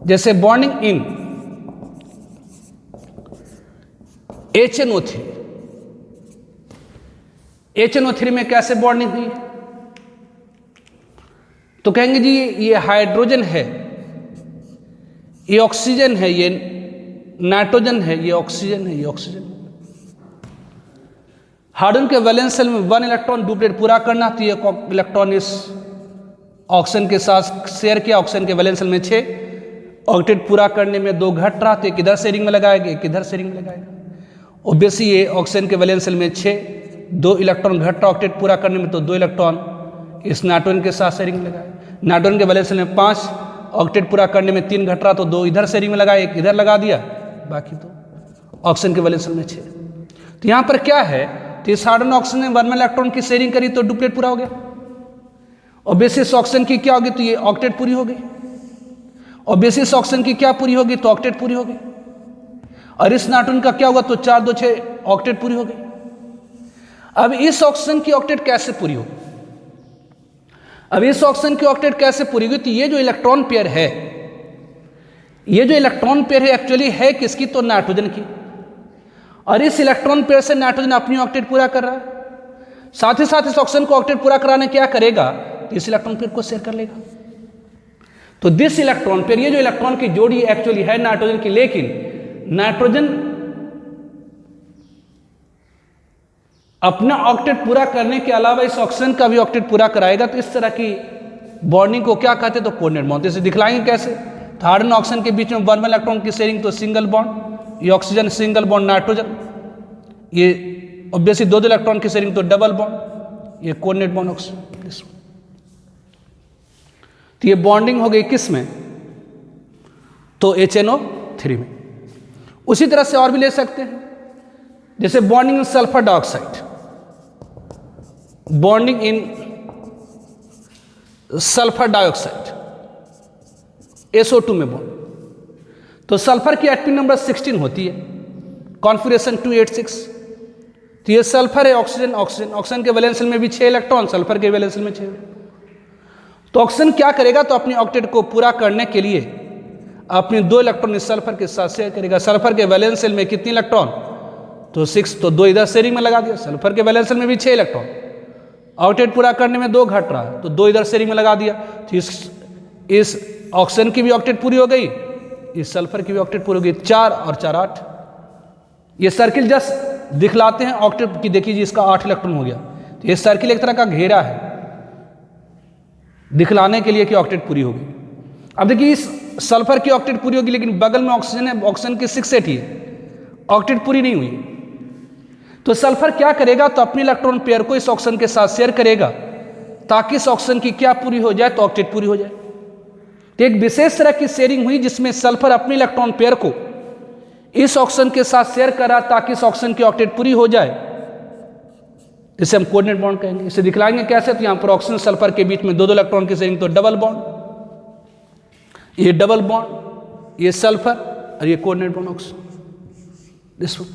जैसे बॉन्डिंग इन HNO3। HNO3 में कैसे बॉन्डिंग हुई? तो कहेंगे जी ये हाइड्रोजन है, ये ऑक्सीजन है, ये नाइट्रोजन है, ये ऑक्सीजन है, ये ऑक्सीजन। हाइड्रोजन के वैलेंस शेल में वन इलेक्ट्रॉन डुप्लेट पूरा करना, तो ये इलेक्ट्रॉन इस ऑक्सीजन के साथ शेयर किया, ऑक्सीजन के वैलेंस शेल में 6, ऑक्टेट पूरा करने में 2 घट रहा, तो एक इधर शेयरिंग में लगाएगा, एक इधर शेयरिंग में लगाएगा। ऑब्वियसली ये ऑक्सीजन के वैलेंस शेल में 6, 2 इलेक्ट्रॉन घट रहा ऑक्टेट पूरा करने में, तो 2 इलेक्ट्रॉन इस नाइट्रोजन के साथ शेयरिंग में लगाएगा। नाइट्रोजन के वैलेंस शेल में 5, ऑक्टेट पूरा करने में 3 घट रहा, तो 2 इधर शेयरिंग में लगाया, एक इधर लगा दिया, बाकी तो ऑक्सीजन के वैलेंस शेल में 6। तो यहाँ पर क्या है? तो इस हाइड्रोजन ऑक्सीजन ने वन इलेक्ट्रॉन की शेयरिंग करी, तो डुप्लेट पूरा हो गया। और बेसिस ऑक्सीजन की क्या होगी? तो ये ऑक्टेट पूरी हो गई। और बेसिस ऑक्सीजन की क्या पूरी होगी? तो ऑक्टेट पूरी हो गई। और इस नाइट्रोजन का क्या होगा? तो 4, 2, 6 ऑक्टेट पूरी हो गई। अब इस ऑक्सीजन की ऑक्टेट कैसे पूरी होगी? अब इस ऑक्सीजन की ऑक्टेट कैसे पूरी होगी? तो ये जो इलेक्ट्रॉन पेयर है, ये जो इलेक्ट्रॉन पेयर है एक्चुअली है किसकी? तो नाइट्रोजन की। और इस इलेक्ट्रॉन पेयर से नाइट्रोजन अपनी ऑक्टेट पूरा कर रहा है। साथ ही साथ इस ऑक्सीजन को ऑक्टेट पूरा कराने क्या करेगा? तो इस इलेक्ट्रॉन पेयर को शेयर कर लेगा। तो दिस इलेक्ट्रॉन पेयर, ये जो इलेक्ट्रॉन की जोड़ी एक्चुअली है नाइट्रोजन की, लेकिन नाइट्रोजन अपना ऑक्टेट पूरा करने के अलावा इस ऑक्सीजन का भी ऑक्टेट पूरा कराएगा। तो इस तरह की बॉन्डिंग को क्या कहते हैं? तो कोऑर्डिनेट बॉन्ड। इसे दिखलाएंगे कैसे? तो हाइड्रोजन ऑक्सीजन के बीच में वन इलेक्ट्रॉन की शेयरिंग, तो सिंगल बॉन्ड, ये ऑक्सीजन सिंगल बॉन्ड नाइट्रोजन, ये ऑब्वियसली 2 इलेक्ट्रॉन की शेयरिंग, तो डबल बॉन्ड, ये कोऑर्डिनेट बॉन्ड ऑक्सीजन। तो ये बॉन्डिंग हो गई किस में? तो HNO3 में। उसी तरह से और भी ले सकते हैं, जैसे bonding in sulphur dioxide, bonding in sulphur dioxide SO2 में बॉन्ड। तो सल्फर की एटॉमिक नंबर 16 होती है, कॉन्फिगरेशन 286। तो ये सल्फर है, ऑक्सीजन, ऑक्सीजन, ऑक्सीजन के वैलेंस शेल में भी 6 इलेक्ट्रॉन, सल्फर के वैलेंस शेल में 6। तो ऑक्सीजन क्या करेगा? तो अपनी ऑक्टेट को पूरा करने के लिए अपने 2 इलेक्ट्रॉन इस सल्फर के साथ शेयर करेगा। सल्फर के वैलेंस शेल में कितने इलेक्ट्रॉन? तो 6, तो 2 इधर शेयरिंग में लगा दिया। सल्फर के वैलेंस शेल में भी 6 इलेक्ट्रॉन, ऑक्टेट पूरा करने में 2 घट रहा है, तो 2 इधर शेयरिंग में लगा दिया। तो इस ऑक्सीजन की भी ऑक्टेट पूरी हो गई, इस सल्फर की भी ऑक्टेट पूरी हो गई। 4 और 4 8। ये सर्किल जस्ट दिखलाते हैं ऑक्टेट की, देखिए जी इसका 8 इलेक्ट्रॉन हो गया। तो ये सर्किल एक तरह का घेरा है दिखलाने के लिए कि ऑक्टेट पूरी होगी। अब देखिए इस सल्फर की ऑक्टेट पूरी होगी, लेकिन बगल में ऑक्सीजन है, ऑक्सीजन की 6 8 है, ऑक्टेट पूरी नहीं हुई। तो सल्फर क्या करेगा? तो अपने इलेक्ट्रॉन पेयर को इस ऑक्सीजन के साथ शेयर करेगा ताकि इस ऑक्सीजन की क्या पूरी हो जाए? तो ऑक्टेट पूरी हो जाए। तो एक विशेष तरह की शेयरिंग हुई जिसमें सल्फर अपने इलेक्ट्रॉन पेयर को इस ऑक्सीजन के साथ शेयर करा ताकि इस ऑक्सीजन की ऑक्टेट पूरी हो जाए। इसे हम कोऑर्डिनेट बॉन्ड कहेंगे। इसे दिखलाएंगे कैसे? तो यहां पर ऑक्सीजन सल्फर के बीच में 2 इलेक्ट्रॉन की शेयरिंग, तो डबल बॉन्ड, ये डबल बॉन्ड, ये सल्फर, और ये coordinate bond oxygen. This one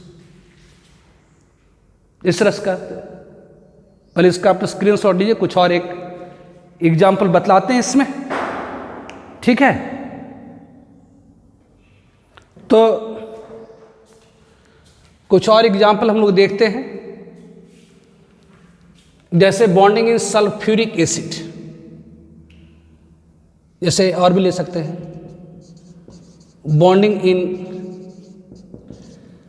इस तरह का। पहले इसका आप स्क्रीनशॉट लीजिए, कुछ और एक एग्जाम्पल बतलाते हैं इसमें, ठीक है? तो कुछ और एग्जाम्पल हम लोग देखते हैं, जैसे बॉन्डिंग इन सल्फ्यूरिक एसिड। जैसे और भी ले सकते हैं, बॉन्डिंग इन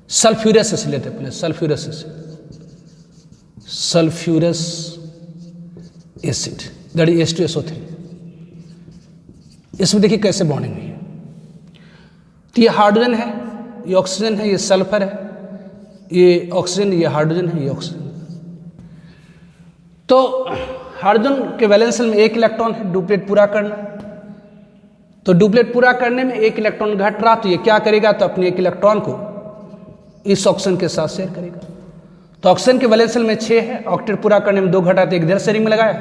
सल्फ्यूरस एसिड लेते हैं पहले, sulphurous acid that is H2SO3। इसमें देखिए कैसे बॉन्डिंग हुई है। तो ये हाइड्रोजन है, ये ऑक्सीजन है, ये सल्फर है, ये ऑक्सीजन, ये हाइड्रोजन है, ये ऑक्सीजन। तो हाइड्रोजन के वैलेंस शेल में एक इलेक्ट्रॉन है, डुप्लेट पूरा करना। तो डुप्लेट पूरा करने में एक इलेक्ट्रॉन घट रहा, तो ये क्या करेगा, तो अपने एक इलेक्ट्रॉन को इस ऑक्सीजन के साथ शेयर करेगा। तो ऑक्सीजन के वैलेंस शेल में 6 है, ऑक्टेट पूरा करने में 2 घटा, तो एक इधर शेयरिंग में लगाया,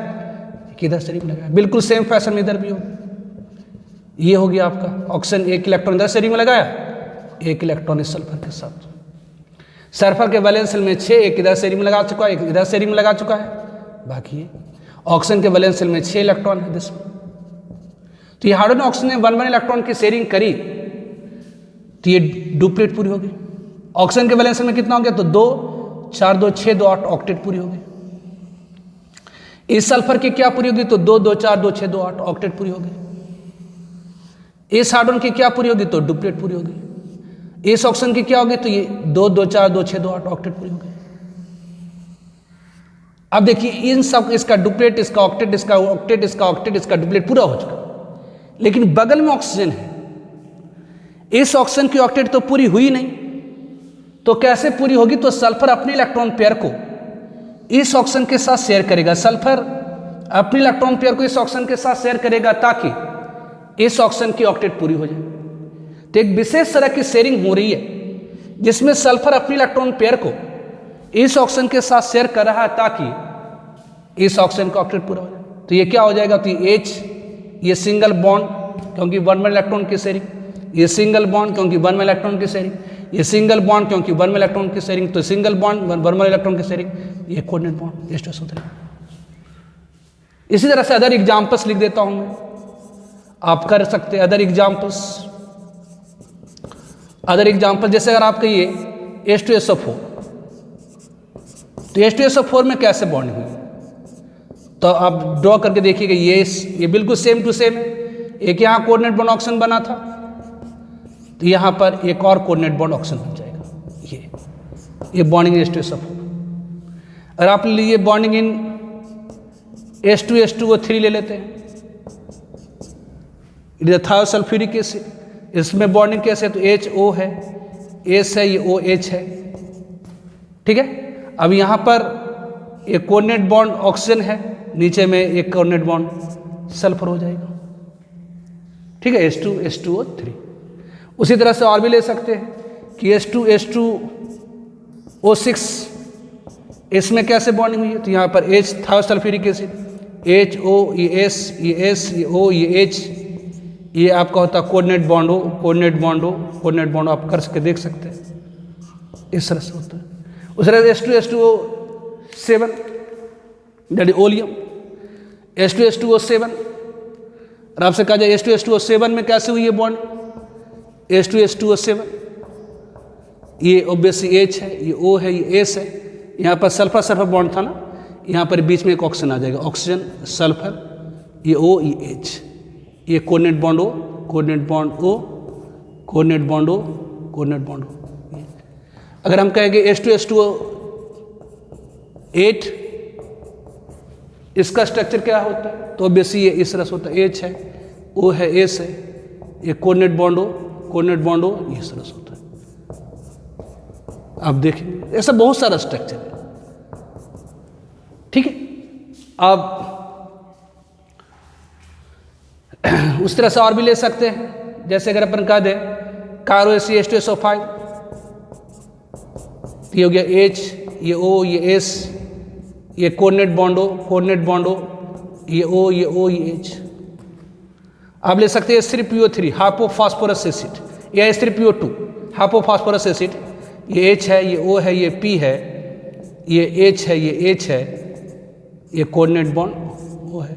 एक इधर शेयरिंग में लगाया। बिल्कुल सेम फैशन में इधर भी हो, ये हो गया आपका ऑक्सीजन, एक इलेक्ट्रॉन इधर शेयरिंग में लगाया, एक इलेक्ट्रॉन इस सल्फर के साथ। सल्फर के वैलेंस शेल में 6, एक इधर शेयरिंग में लगा चुका है, एक इधर शेयरिंग में लगा चुका है, बाकी ये ऑक्सीजन के वैलेंस शेल में 6 इलेक्ट्रॉन है दिस। तो ये हाइड्रोजन ऑक्सीजन ने 1 इलेक्ट्रॉन की शेयरिंग करी, तो ये डुप्लेट पूरी हो गई। ऑक्सीजन के वैलेंस शेल में कितना हो गया, तो 2 4 2 6 2 8 ऑक्टेट पूरी हो गई। इस सल्फर की क्या पूरी होगी, तो 2 2 4 2 6 2 8 ऑक्टेट पूरी हो गई। इस हाइड्रोजन की क्या पूरी होगी, तो डुप्लेट पूरी होगी। इस ऑक्सीजन की क्या होगी, तो ये 2 2 4 2 6 2 8 ऑक्टेट पूरी हो गई। अब देखिए इन सब, इसका डुप्लेट, इसका ऑक्टेट, इसका ऑक्टेट, इसका ऑक्टेट, इसका डुप्लेट पूरा हो चुका, लेकिन बगल में ऑक्सीजन है। इस ऑक्सीजन की ऑक्टेट तो पूरी हुई नहीं, तो कैसे पूरी होगी, तो सल्फर अपने इलेक्ट्रॉन पेयर को इस ऑक्सीजन के साथ शेयर करेगा। सल्फर अपने इलेक्ट्रॉन पेयर को इस ऑक्सीजन के साथ शेयर करेगा ताकि इस ऑक्सीजन की ऑक्टेट पूरी हो जाए। तो एक विशेष तरह की शेयरिंग हो रही है जिसमें सल्फर अपने इलेक्ट्रॉन पेयर को इस ऑक्सीजन के साथ शेयर कर रहा है ताकि इस ऑक्सीजन का ऑक्टेट पूरा हो जाए। तो ये क्या हो जाएगा, तो ये H, ये सिंगल बॉन्ड क्योंकि 1 इलेक्ट्रॉन की शेयरिंग, ये सिंगल बॉन्ड क्योंकि 1 इलेक्ट्रॉन की शेयरिंग, ये सिंगल बॉन्ड क्योंकि 1 इलेक्ट्रॉन की शेयरिंग, तो सिंगल बॉन्ड 1 इलेक्ट्रॉन की शेयरिंग, ये कोऑर्डिनेट बॉन्ड H2SO3। इसी तरह से अदर एग्जांपल्स लिख देता हूं मैं, आप कर सकते हैं अदर एग्जांपल्स। अदर एग्जांपल जैसे अगर आप कहिए H2SO4, तो H2SO4 में कैसे बॉन्डिंग हुई, तो आप ड्रॉ करके देखिएगा, ये बिल्कुल सेम टू सेम है। एक यहाँ कोऑर्डिनेट बॉन्ड ऑक्सीजन बना था, तो यहाँ पर एक और कोऑर्डिनेट बॉन्ड ऑक्सीजन बन जाएगा। ये बॉन्डिंग H2SO4। अगर आप लिए बॉन्डिंग इन H2H2O3 ले लेते हैं, थायोसल्फ्यूरिक एसिड, इसमें बॉन्डिंग कैसे है, तो HO है, S है, ये OH है, ठीक है। अब यहाँ पर एक कोऑर्डिनेट बॉन्ड ऑक्सीजन है, नीचे में एक कोऑर्डिनेट बॉन्ड सल्फर हो जाएगा, ठीक है, H2H2O3। उसी तरह से और भी ले सकते हैं कि H2H2O6, इसमें कैसे बॉन्डिंग हुई है, तो यहाँ पर H थायोसल्फ्यूरिक एसिड, HO, ये S, ये S, ये O, ये H, ये आपका होता है कोऑर्डिनेट बॉन्ड हो, कोऑर्डिनेट बॉन्ड हो, कोऑर्डिनेट बॉन्ड आप कर सके देख सकते हैं, इस तरह से होता है। उस तरह से H2H2O7 that is oleum, H2H2O7। और आपसे कहा जाए H2H2O7 में कैसे हुई है बॉन्ड, H2H2O7, ये ऑब्वियसली H है, ये O है, ये S है, यहाँ पर सल्फर सल्फर बॉन्ड था ना, यहाँ पर बीच में एक ऑक्सीजन आ जाएगा, ऑक्सीजन सल्फर, ये O, ये H, ये coordinate bond O, coordinate bond O, coordinate bond O, coordinate bond O। अगर हम कहेंगे H2SO8, इसका स्ट्रक्चर क्या होता है, तो ऑब्वियसली ये इस तरह से होता है, H है, O है, S है, ये coordinate bond O, coordinate bond O, ये इस तरह से होता है। आप देखेंगे ऐसा बहुत सारा स्ट्रक्चर है, ठीक है। अब उस तरह से और भी ले सकते हैं, जैसे अगर अपन कह दें कार्बोएसी H2SO5, ये हो गया H, ये O, ये S, ये coordinate bond O, coordinate bond O, ये O, ये O, ये H। आप ले सकते हैं H3PO3 हाइपोफॉस्फोरस एसिड, या H3PO2 हाइपोफॉस्फोरस एसिड, ये H है, ये O है, ये P है, ये H है, ये H है, ये कोऑर्डिनेट बॉन्ड O है।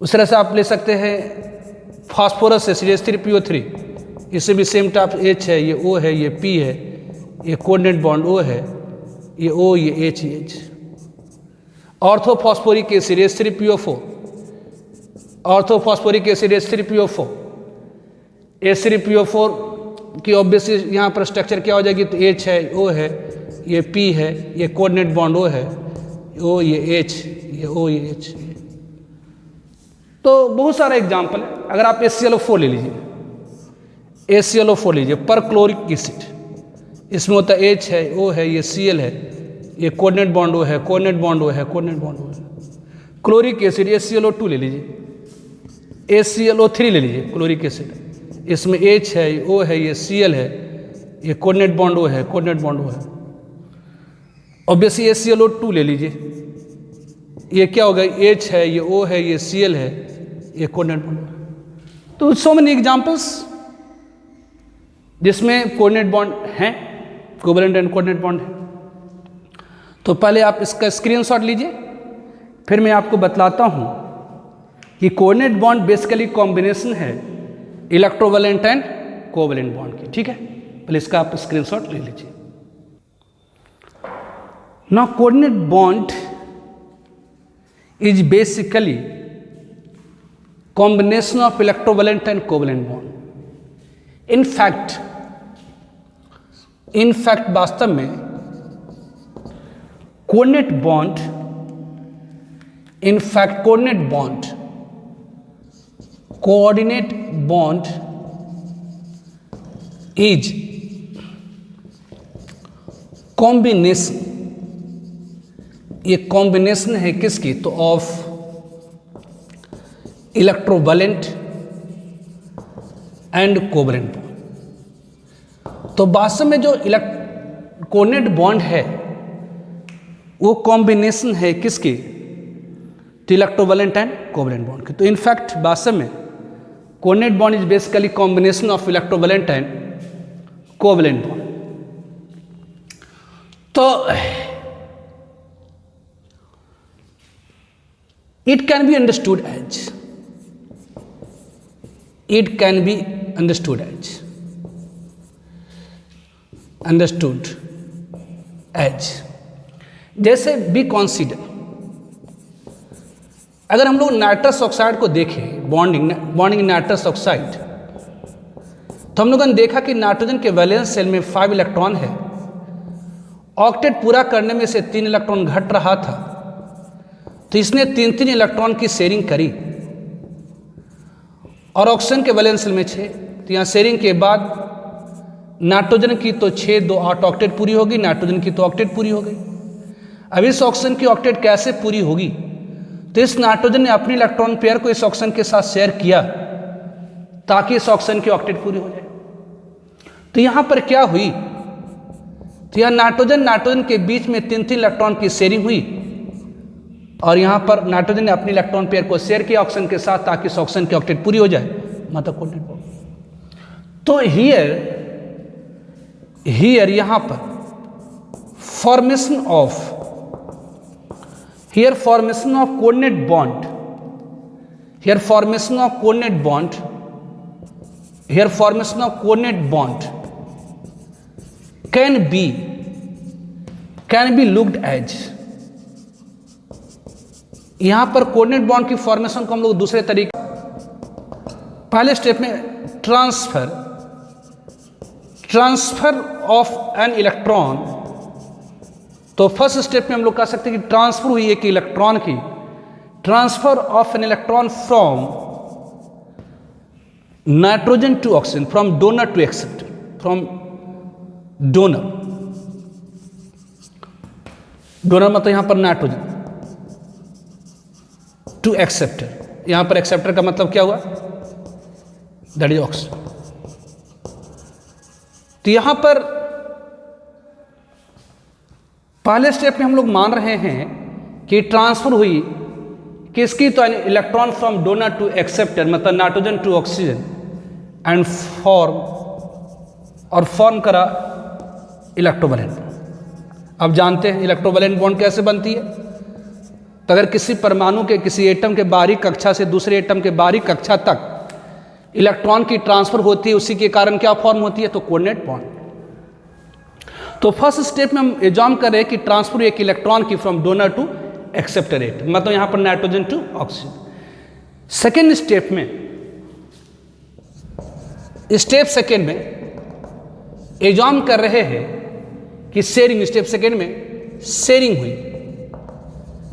उस तरह से आप ले सकते हैं फास्फोरस एसिड H3PO3, इससे भी सेम टाइप H है, ये O है, ये P है, ये कोऑर्डिनेट बॉन्ड O है, ये O, ये H। Orthophosphoric acid H3PO4, orthophosphoric acid H3PO4, H3PO4 की ऑब्वियसली यहाँ पर स्ट्रक्चर क्या हो जाएगी, तो H है, O है, ये P है, ये कोऑर्डिनेट बॉन्ड O है, O ये H, ये O ये H। तो बहुत सारा एग्जाम्पल है। अगर आप HClO4 ले लीजिए, HClO4 लीजिए पर क्लोरिक एसिड, इसमें होता है H है, O है, ये Cl है, ये कोऑर्डिनेट बॉन्ड O है, कोऑर्डिनेट बॉन्ड O है, कोऑर्डिनेट बॉन्ड O है। क्लोरिक एसिड HClO2 ले लीजिए, HClO3 ले लीजिए क्लोरिक एसिड, इसमें H है, O है, ये Cl है, ये कोऑर्डिनेट बॉन्ड O है, कोऑर्डिनेट बॉन्ड O है। ऑब्वियसली HClO2 ले लीजिए, ये क्या होगा, H है, ये O है, ये Cl है, ये कोऑर्डिनेट बॉन्ड है। तो सो मेनी एग्जांपल्स जिसमें कोऑर्डिनेट बॉन्ड हैं, कोवैलेंट एंड कोऑर्डिनेट बॉन्ड है। तो पहले आप इसका स्क्रीनशॉट लीजिए, फिर मैं आपको बतलाता हूं कि कोऑर्डिनेट बॉन्ड बेसिकली कॉम्बिनेशन है इलेक्ट्रोवैलेंट एंड कोवैलेंट बॉन्ड की। ठीक है, पहले इसका आप स्क्रीनशॉट ले लीजिए। Now coordinate bond is basically combination of electrovalent and covalent bond. in fact वास्तव में coordinate bond is combination, ये combination है किसकी, तो of electrovalent and covalent bond. तो वास्तव में जो कोऑर्डिनेट बॉन्ड है वो कॉम्बिनेशन है किसकी, तो इलेक्ट्रोवैलेंट एंड कोवैलेंट बॉन्ड की। तो इनफैक्ट वास्तव में coordinate bond is basically combination of electrovalent and covalent bond. तो it can be understood as जैसे बी कॉन्सिडर, अगर हम लोग नाइट्रस ऑक्साइड को देखें, बॉन्डिंग नाइट्रस ऑक्साइड, तो हम लोगों ने देखा कि नाइट्रोजन के वैलेंस शेल में 5 इलेक्ट्रॉन है। ऑक्टेट पूरा करने में से 3 इलेक्ट्रॉन घट रहा था, तो इसने 3 इलेक्ट्रॉन की शेयरिंग करी, और ऑक्सीजन के वैलेंस शेल में 6। तो यहाँ शेयरिंग के बाद नाइट्रोजन की तो 6 2 8 ऑक्टेट पूरी होगी, नाइट्रोजन की तो ऑक्टेट पूरी हो गई। अब इस ऑक्सीजन की ऑक्टेट कैसे पूरी होगी, तो इस नाइट्रोजन ने अपनी इलेक्ट्रॉन पेयर को इस ऑक्सीजन के साथ शेयर किया ताकि इस ऑक्सीजन की ऑक्टेट पूरी हो जाए। तो यहाँ पर क्या हुई, तो यहाँ नाइट्रोजन के बीच में 3 इलेक्ट्रॉन की शेयरिंग हुई, और यहाँ पर नाइट्रोजन ने अपनी इलेक्ट्रॉन पेयर को शेयर किया ऑक्सीजन के साथ ताकि इस ऑक्सीजन की ऑक्टेट पूरी हो जाए, मतलब कोऑर्डिनेट बॉन्ड। तो हियर यहाँ पर formation of coordinate bond can be looked as, यहां पर कोऑर्डिनेट बॉन्ड की फॉर्मेशन को हम लोग दूसरे तरीके, पहले स्टेप में ट्रांसफर ऑफ एन इलेक्ट्रॉन, तो फर्स्ट स्टेप में हम लोग कह सकते हैं कि ट्रांसफर हुई एक इलेक्ट्रॉन की, transfer of an electron from nitrogen to oxygen, from donor to acceptor, from donor मतलब यहां पर नाइट्रोजन, टू एक्सेप्टर, यहां पर एक्सेप्टर का मतलब क्या हुआ, दैट इज ऑक्सीजन। तो यहां पर पहले स्टेप में हम लोग मान रहे हैं कि ट्रांसफर हुई किसकी, तो electron from donor to acceptor, मतलब nitrogen to oxygen, and form करा इलेक्ट्रोवैलेंट बॉन्ड। अब जानते हैं इलेक्ट्रोवैलेंट बॉन्ड कैसे बनती है। तो अगर किसी परमाणु के किसी एटम के बाहरी कक्षा से दूसरे एटम के बाहरी कक्षा तक इलेक्ट्रॉन की ट्रांसफर होती है, उसी के कारण क्या फॉर्म होती है, तो कोऑर्डिनेट बॉन्ड। तो फर्स्ट स्टेप में हम एग्जाम कर रहे हैं कि ट्रांसफर एक इलेक्ट्रॉन की from donor to acceptor atom, मतलब यहां पर nitrogen to oxygen. Second step में, स्टेप सेकेंड में एग्जाम कर रहे हैं कि शेयरिंग, स्टेप सेकेंड में शेयरिंग हुई,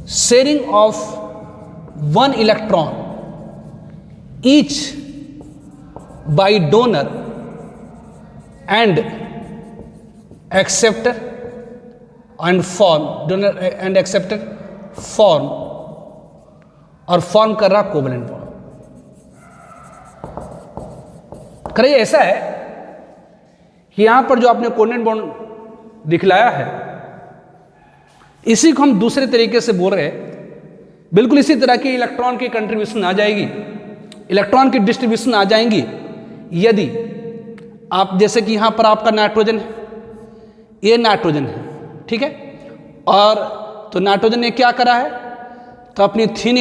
sharing of 1 electron each by donor and acceptor and form, donor and acceptor form, और फॉर्म कर रहा कोवेलेंट बॉन्ड। करिए ऐसा है कि यहां पर जो आपने कोवेलेंट बॉन्ड दिखलाया है, इसी को हम दूसरे तरीके से बोल रहे हैं। बिल्कुल इसी तरह की इलेक्ट्रॉन की कंट्रीब्यूशन आ जाएगी, इलेक्ट्रॉन की डिस्ट्रीब्यूशन आ जाएंगी यदि आप, जैसे कि यहां पर आपका नाइट्रोजन है, ये नाइट्रोजन है, ठीक है, और तो नाइट्रोजन ने क्या करा है, तो अपनी 3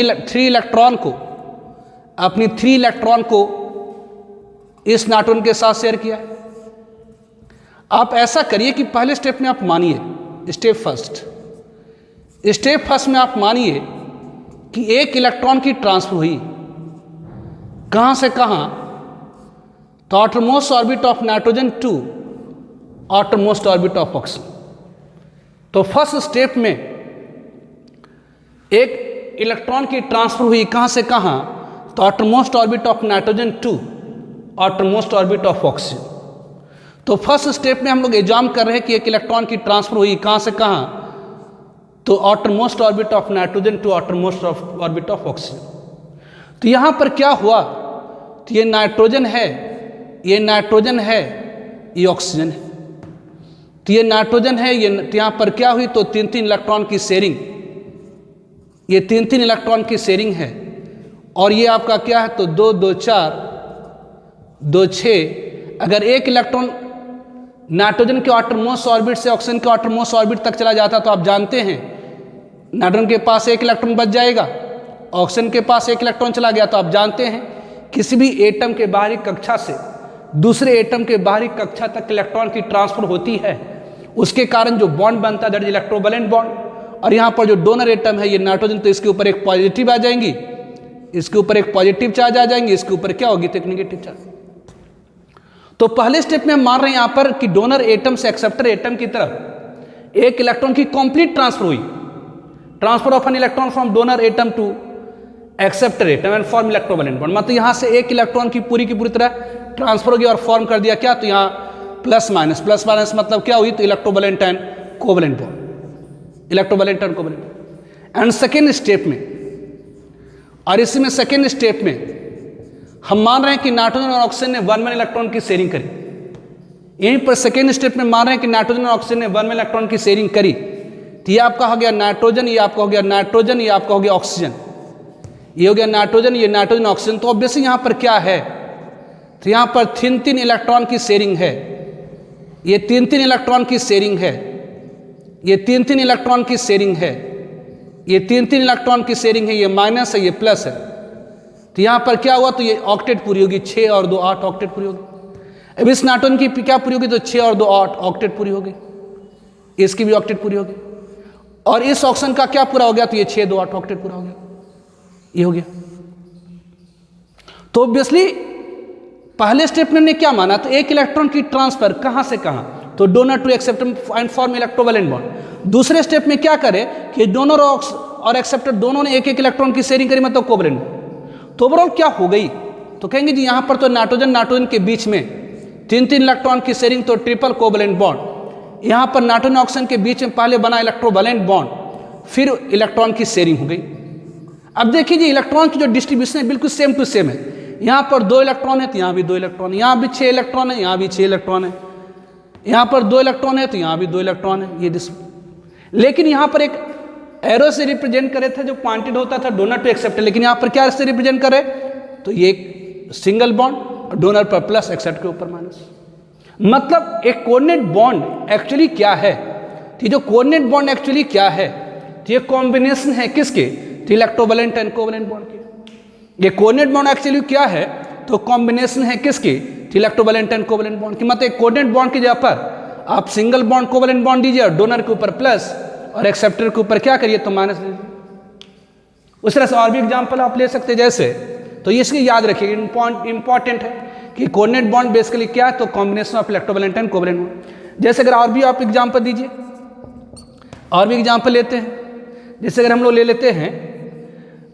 इलेक्ट्रॉन को इस नाइट्रोजन के साथ शेयर किया है। आप ऐसा करिए कि पहले स्टेप में आप मानिए, स्टेप फर्स्ट में आप मानिए कि एक इलेक्ट्रॉन की ट्रांसफर हुई, कहां से कहां, तो outermost orbit of nitrogen to outermost orbit of oxygen. तो फर्स्ट स्टेप में एक इलेक्ट्रॉन की ट्रांसफर हुई, कहां से कहां, तो outermost orbit of nitrogen to outermost orbit of oxygen. तो फर्स्ट स्टेप में हम लोग एग्जाम कर रहे हैं कि एक इलेक्ट्रॉन की ट्रांसफर हुई, कहां से कहां, तो outermost orbit of nitrogen to outermost orbit of oxygen. तो यहां पर क्या हुआ, तो ये नाइट्रोजन है, ये नाइट्रोजन है, ये ऑक्सीजन है, तो ये नाइट्रोजन है, ये, तो यहां पर क्या हुई, तो 3-3 इलेक्ट्रॉन की शेयरिंग, ये 3-3 इलेक्ट्रॉन की शेयरिंग है, और ये आपका क्या है, तो 2-2 4 2 6। अगर एक इलेक्ट्रॉन नाइट्रोजन के आउटरमोस्ट ऑर्बिट से ऑक्सीजन के आउटरमोस्ट ऑर्बिट तक चला जाता, तो आप जानते हैं नाइट्रोजन के पास एक इलेक्ट्रॉन बच जाएगा, ऑक्सीजन के पास एक इलेक्ट्रॉन चला गया, तो आप जानते हैं किसी भी एटम के बाहरी कक्षा से दूसरे एटम के बाहरी कक्षा तक इलेक्ट्रॉन की ट्रांसफर होती है, उसके कारण जो बॉन्ड बनता है दैट इज इलेक्ट्रोवैलेंट बॉन्ड। और यहाँ पर जो डोनर एटम है ये नाइट्रोजन, तो इसके ऊपर एक पॉजिटिव आ जाएंगी, इसके ऊपर एक पॉजिटिव चार्ज आ जाएंगे, इसके ऊपर क्या होगी, तो एक नेगेटिव चार्ज। तो पहले स्टेप में हम मान रहे हैं यहाँ पर कि डोनर एटम से एक्सेप्टर एटम की तरफ एक इलेक्ट्रॉन की कंप्लीट ट्रांसफर हुई, transfer of an electron from donor atom to acceptor atom and form electrovalent bond. मतलब यहाँ से एक इलेक्ट्रॉन की पूरी तरह ट्रांसफर हो गया और फॉर्म कर दिया क्या, तो यहाँ प्लस माइनस मतलब क्या हुई, तो electrovalent and covalent bond, electrovalent and covalent bond. And second step में, और इसी में सेकेंड स्टेप में हम मान रहे हैं कि नाइट्रोजन और ऑक्सीजन ने 1-1 इलेक्ट्रॉन की शेयरिंग करी। यहीं पर सेकेंड स्टेप में मान रहे हैं कि नाइट्रोजन और ऑक्सीजन ने 1-1 इलेक्ट्रॉन की शेयरिंग करी, तो ये आपका हो गया नाइट्रोजन, ये आपका हो गया नाइट्रोजन, ये आपका हो गया ऑक्सीजन, ये हो गया नाइट्रोजन, ये नाइट्रोजन ऑक्सीजन। तो ऑब्वियसली यहाँ पर क्या है, तो यहाँ पर 3-3 इलेक्ट्रॉन की शेयरिंग है, ये 3-3 इलेक्ट्रॉन की शेयरिंग है, ये 3-3 इलेक्ट्रॉन की शेयरिंग है, ये 3-3 इलेक्ट्रॉन की शेयरिंग है, ये माइनस है, ये प्लस है। तो यहाँ पर क्या हुआ, तो ये ऑक्टेट पूरी होगी, 6 और 2 8 ऑक्टेट पूरी होगी। अब इस नाइट्रोजन की क्या पूरी होगी, तो 6 और 2 8 ऑक्टेट पूरी होगी, इसकी भी ऑक्टेट पूरी होगी। और इस ऑक्सीजन का क्या पूरा हो गया, तो ये 6 2 8 ऑक्टेट पूरा हो गया, ये हो गया। तो ऑब्वियसली पहले स्टेप में हमने क्या माना, तो एक इलेक्ट्रॉन की ट्रांसफर कहां से कहां, तो donor to acceptor and form electrovalent bond. दूसरे स्टेप में क्या करें कि डोनर और एक्सेप्टर दोनों ने एक इलेक्ट्रॉन की शेयरिंग करी, मतलब कोवैलेंट। तो ओवरऑल क्या हो गई, तो कहेंगे जी यहां पर तो नाइट्रोजन के बीच में 3-3 इलेक्ट्रॉन की शेयरिंग, तो ट्रिपल कोवैलेंट बॉन्ड। यहां पर नाइट्रोजन ऑक्सीजन के बीच में पहले बना इलेक्ट्रोवैलेंट बॉन्ड, फिर इलेक्ट्रॉन की शेयरिंग हो गई। अब देखिए जी इलेक्ट्रॉन की जो डिस्ट्रीब्यूशन है बिल्कुल सेम टू सेम है, यहां पर 2 इलेक्ट्रॉन है तो यहां भी 2 इलेक्ट्रॉन है, यहां भी 6 इलेक्ट्रॉन है, यहां भी 6 इलेक्ट्रॉन है, यहां पर 2 इलेक्ट्रॉन है तो यहां भी 2 इलेक्ट्रॉन है, ये लेकिन यहां पर एक एरो से रिप्रेजेंट करे थे जो पॉइंटेड होता था डोनर टू एक्सेप्टर, लेकिन यहां पर क्या से रिप्रेजेंट करे, तो ये एक सिंगल बॉन्ड, डोनर पर प्लस, एक्सेप्टर के ऊपर माइनस। मतलब एक कोऑर्डिनेट बॉन्ड एक्चुअली क्या है, तो जो कोऑर्डिनेट बॉन्ड एक्चुअली क्या है, तो ये कॉम्बिनेशन है किसके, तो इलेक्ट्रोवैलेंट एंड कोवैलेंट बॉन्ड के। ये कोऑर्डिनेट बॉन्ड एक्चुअली क्या है, तो कॉम्बिनेशन है किसके, तो इलेक्ट्रोवैलेंट एंड कोवैलेंट बॉन्ड की। मतलब एक कोऑर्डिनेट बॉन्ड की जगह पर आप सिंगल बॉन्ड कोवैलेंट बॉन्ड दीजिए और डोनर के ऊपर प्लस और एक्सेप्टर के ऊपर क्या करिए, तो माइनस दीजिए। उस तरह से और भी एग्जाम्पल आप ले सकते हैं, जैसे तो ये इसकी याद रखिए, इंपॉर्टेंट है कि कोऑर्डिनेट बॉन्ड बेसिकली क्या है, तो combination of electrovalent and covalent bond. जैसे अगर और भी आप एग्जाम्पल दीजिए, और भी एग्जाम्पल लेते हैं। जैसे अगर हम लोग ले लेते हैं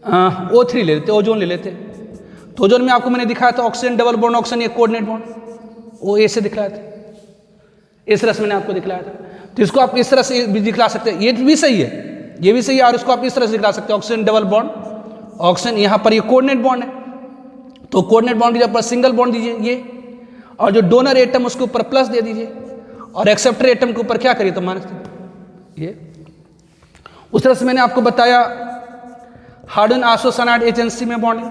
O3 ले लेते हैं, ओजोन ले लेते हैं। तो ओजोन में आपको मैंने दिखाया था ऑक्सीजन डबल बॉन्ड ऑक्सीजन, ये कोऑर्डिनेट बॉन्ड OA से दिखलाया था, इस तरह से मैंने आपको दिखलाया था। तो इसको आप इस तरह से भी दिखला सकते हैं, ये भी सही है, ये भी सही है, और इसको आप इस तरह से दिखला सकते हैं ऑक्सीजन डबल बॉन्ड ऑक्सीजन, यहाँ पर ये कोऑर्डिनेट बॉन्ड है, तो कोऑर्डिनेट बॉन्ड के ऊपर सिंगल बॉन्ड दीजिए ये, और जो डोनर एटम उसके ऊपर प्लस दे दीजिए, और एक्सेप्टर एटम के ऊपर क्या करिए तो माइनस ये। उस तरह से मैंने आपको बताया हाइड्रोजन आइसोसाइनाइड HNC में बॉन्डिंग,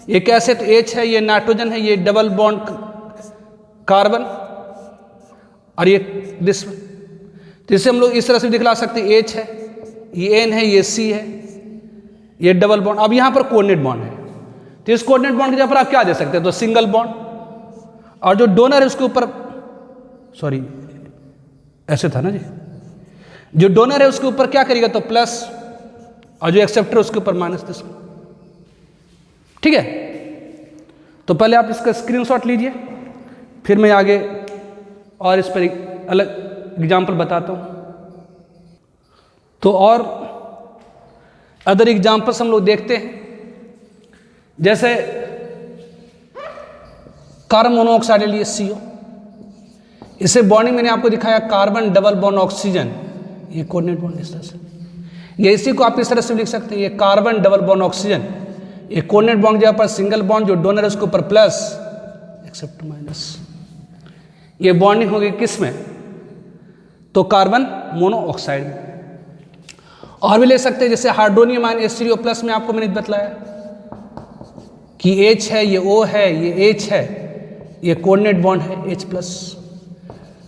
ये कैसे, तो H है, ये नाइट्रोजन है, ये डबल बॉन्ड कार्बन, और ये दिस, तो इसे हम लोग इस तरह से दिखला सकते हैं, H है, ये N है, ये C है, ये डबल बॉन्ड। अब यहाँ पर कोऑर्डिनेट बॉन्ड है, तो इस कोऑर्डिनेट बॉन्ड के जगह पर आप क्या दे सकते हैं, तो सिंगल बॉन्ड, और जो डोनर है उसके ऊपर, सॉरी ऐसे था ना जी, जो डोनर है उसके ऊपर क्या करेगा तो प्लस, और जो एक्सेप्टर है उसके ऊपर माइनस दिस। ठीक है, तो पहले आप इसका स्क्रीनशॉट लीजिए, फिर मैं आगे और इस पर एक अलग एग्जाम्पल बताता हूं। तो और अदर एग्जाम्पल्स हम लोग देखते हैं, जैसे कार्बन मोनोऑक्साइड लिए CO, इसे बॉन्डिंग मैंने आपको दिखाया कार्बन डबल बॉन्ड ऑक्सीजन, ये कोऑर्डिनेट बॉन्ड इस तरह से, ये इसी को आप इस तरह से लिख सकते हैं, ये कार्बन डबल बॉन्ड ऑक्सीजन, ये कोऑर्डिनेट बॉन्ड जहाँ पर सिंगल बॉन्ड, जो डोनर है उसके ऊपर प्लस एक्सेप्ट माइनस, ये बॉन्डिंग होगी किस में, तो कार्बन मोनोऑक्साइड में। और भी ले सकते हैं, जैसे हाइड्रोनियम आयन H3O+ में आपको मैंने बतलाया कि H है, ये O है, ये H है, ये कोऑर्डिनेट बॉन्ड है H+,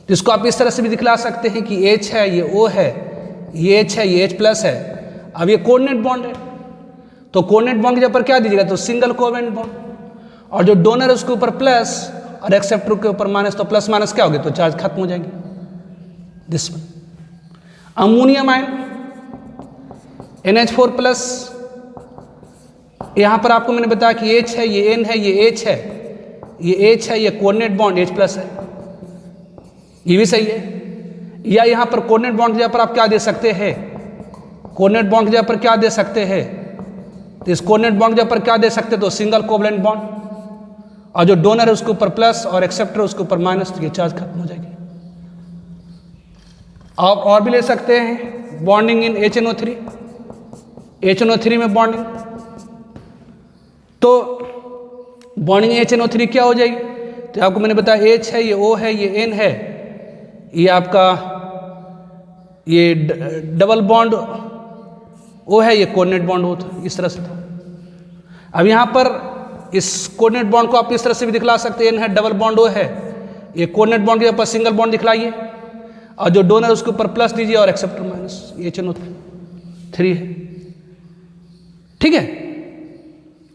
जिसको आप इस तरह से भी दिखला सकते हैं कि H है, ये O है, ये H है, ये H+ है। अब ये कोऑर्डिनेट बॉन्ड है, तो कोऑर्डिनेट बॉन्ड के जगह पर क्या दीजिएगा, तो सिंगल कोवेलेंट बॉन्ड, और जो डोनर है उसके ऊपर प्लस और एक्सेप्टर के ऊपर माइनस, तो प्लस माइनस क्या हो गया, तो चार्ज खत्म हो जाएगी दिस में। अमोनियम आयन NH4+, यहां पर आपको मैंने बताया कि H है, ये N है, ये H है, ये H है, ये कोऑर्डिनेट बॉन्ड H+ है, ये भी सही है। या यहां पर कोऑर्डिनेट बॉन्ड की जगह पर आप क्या दे सकते हैं, कोऑर्डिनेट बॉन्ड की जगह पर क्या दे सकते हैं, तो इस कोऑर्डिनेट बॉन्ड की जगह पर क्या दे सकते हैं, तो सिंगल कोवैलेंट बॉन्ड, और जो डोनर है उसके ऊपर प्लस और एक्सेप्टर उसके ऊपर माइनस, तो ये चार्ज खत्म हो जाएगी। आप और भी ले सकते हैं बॉन्डिंग इन HNO3, HNO3 में बॉन्डिंग, तो बॉन्डिंग HNO3 क्या हो जाएगी, तो आपको मैंने बताया H है, ये O है, ये N है, ये आपका ये डबल बॉन्ड O है, ये कोऑर्डिनेट बॉन्ड O था, इस तरह से था। अब यहाँ पर इस कोऑर्डिनेट बॉन्ड को आप इस तरह से भी दिखला सकते हैं, N है, डबल बॉन्ड O है, ये कोऑर्डिनेट बॉन्ड के ऊपर सिंगल बॉन्ड दिखलाइए, और जो डोनर उसके ऊपर प्लस दीजिए और एक्सेप्टर माइनस, ये HNO3 है। ठीक है,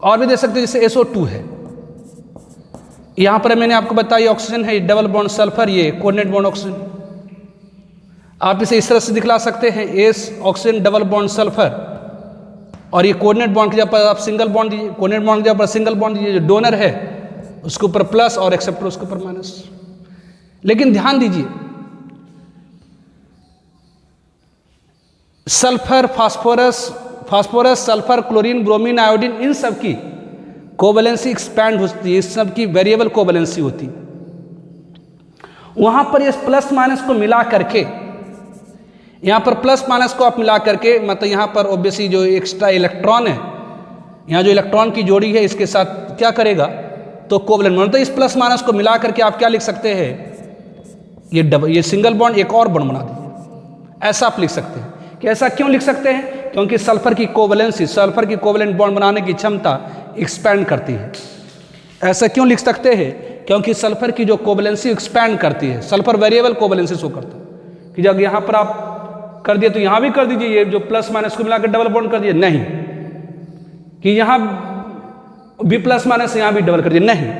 और भी दे सकते हैं, जैसे SO2 है, यहां पर मैंने आपको बताया ऑक्सीजन है, ये डबल बॉन्ड सल्फर, ये कोऑर्डिनेट बॉन्ड ऑक्सीजन, आप इसे इस तरह से दिखला सकते हैं, S oxygen double bond sulphur, और ये कोऑर्डिनेट बॉन्ड की जगह पर आप सिंगल बॉन्ड दीजिए, कोऑर्डिनेट बॉन्ड की जगह पर सिंगल बॉन्ड दीजिए, जो डोनर है उसके ऊपर प्लस और एक्सेप्टर उसके ऊपर माइनस। लेकिन ध्यान दीजिए, sulphur, phosphorus, sulphur, chlorine, bromine, iodine, इन सब की कोवैलेंसी एक्सपैंड होती है, इस सब की वेरिएबल कोवैलेंसी होती है। वहां पर इस प्लस माइनस को मिला करके, यहां पर प्लस माइनस को आप मिला करके, मतलब यहां पर ऑब्वियसली जो एक्स्ट्रा इलेक्ट्रॉन है, यहां जो इलेक्ट्रॉन की जोड़ी है इसके साथ क्या करेगा, तो कोवैलेंट बॉन्ड, तो इस प्लस माइनस को मिला करके आप क्या लिख सकते हैं, ये सिंगल बॉन्ड एक और बॉन्ड बना दीजिए, ऐसा आप लिख सकते हैं। कि ऐसा क्यों लिख सकते हैं, क्योंकि सल्फर की कोवैलेंसी, सल्फर की कोवैलेंट बॉन्ड बनाने की क्षमता एक्सपैंड करती है। ऐसा क्यों लिख सकते हैं, क्योंकि सल्फर की जो कोवैलेंसी एक्सपैंड करती है, सल्फर वेरिएबल कोवैलेंसी शो करता है, कि जब यहाँ पर आप कर दिए तो यहाँ भी कर दीजिए, ये जो प्लस माइनस को मिलाकर डबल बॉन्ड कर दिए, नहीं कि यहाँ भी प्लस माइनस यहाँ भी डबल कर दिए, नहीं।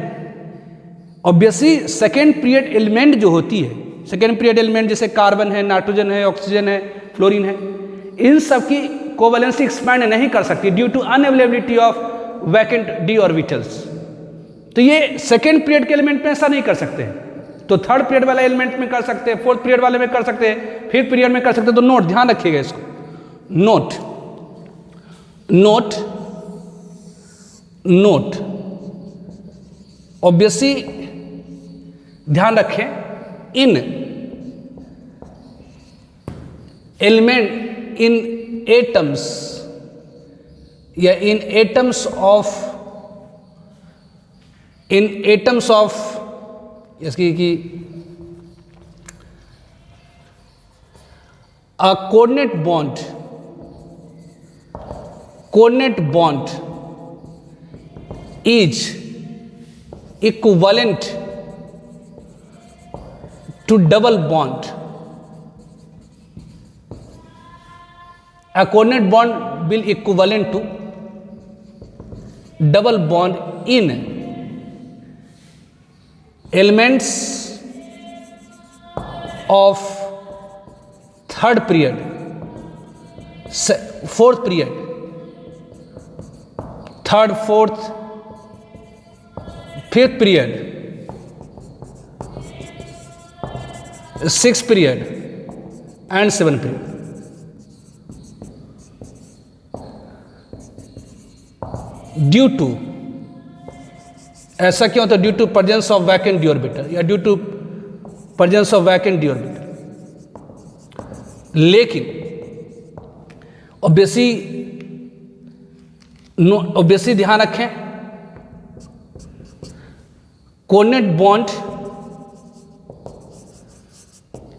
ऑब्वियसली सेकेंड पीरियड एलिमेंट जो होती है, सेकेंड पीरियड एलिमेंट जैसे कार्बन है, नाइट्रोजन है, ऑक्सीजन है, फ्लोरीन है, इन सब की कोवैलेंसी एक्सपैंड नहीं कर सकती due to unavailability of vacant D orbitals. तो ये सेकेंड पीरियड के एलिमेंट में ऐसा नहीं कर सकते हैं, तो थर्ड पीरियड वाले एलिमेंट में कर सकते हैं, फोर्थ पीरियड वाले में कर सकते हैं, फिफ्थ पीरियड में कर सकते हैं। तो नोट, ध्यान रखिएगा इसको, नोट नोट नोट ऑब्वियसली ध्यान रखें, इन एलिमेंट इन एटम्स या इन एटम्स ऑफ इसकी कि a coordinate bond is equivalent to double bond. A coordinate bond will equivalent to double bond in elements of third period, fourth period, third, fourth, fifth period, sixth period and seventh period. Due to, ऐसा क्यों होता है? Due to presence of vacant D orbital या due to presence of vacant D orbital. लेकिन ऑब्वियसली ध्यान रखें, coordinate bond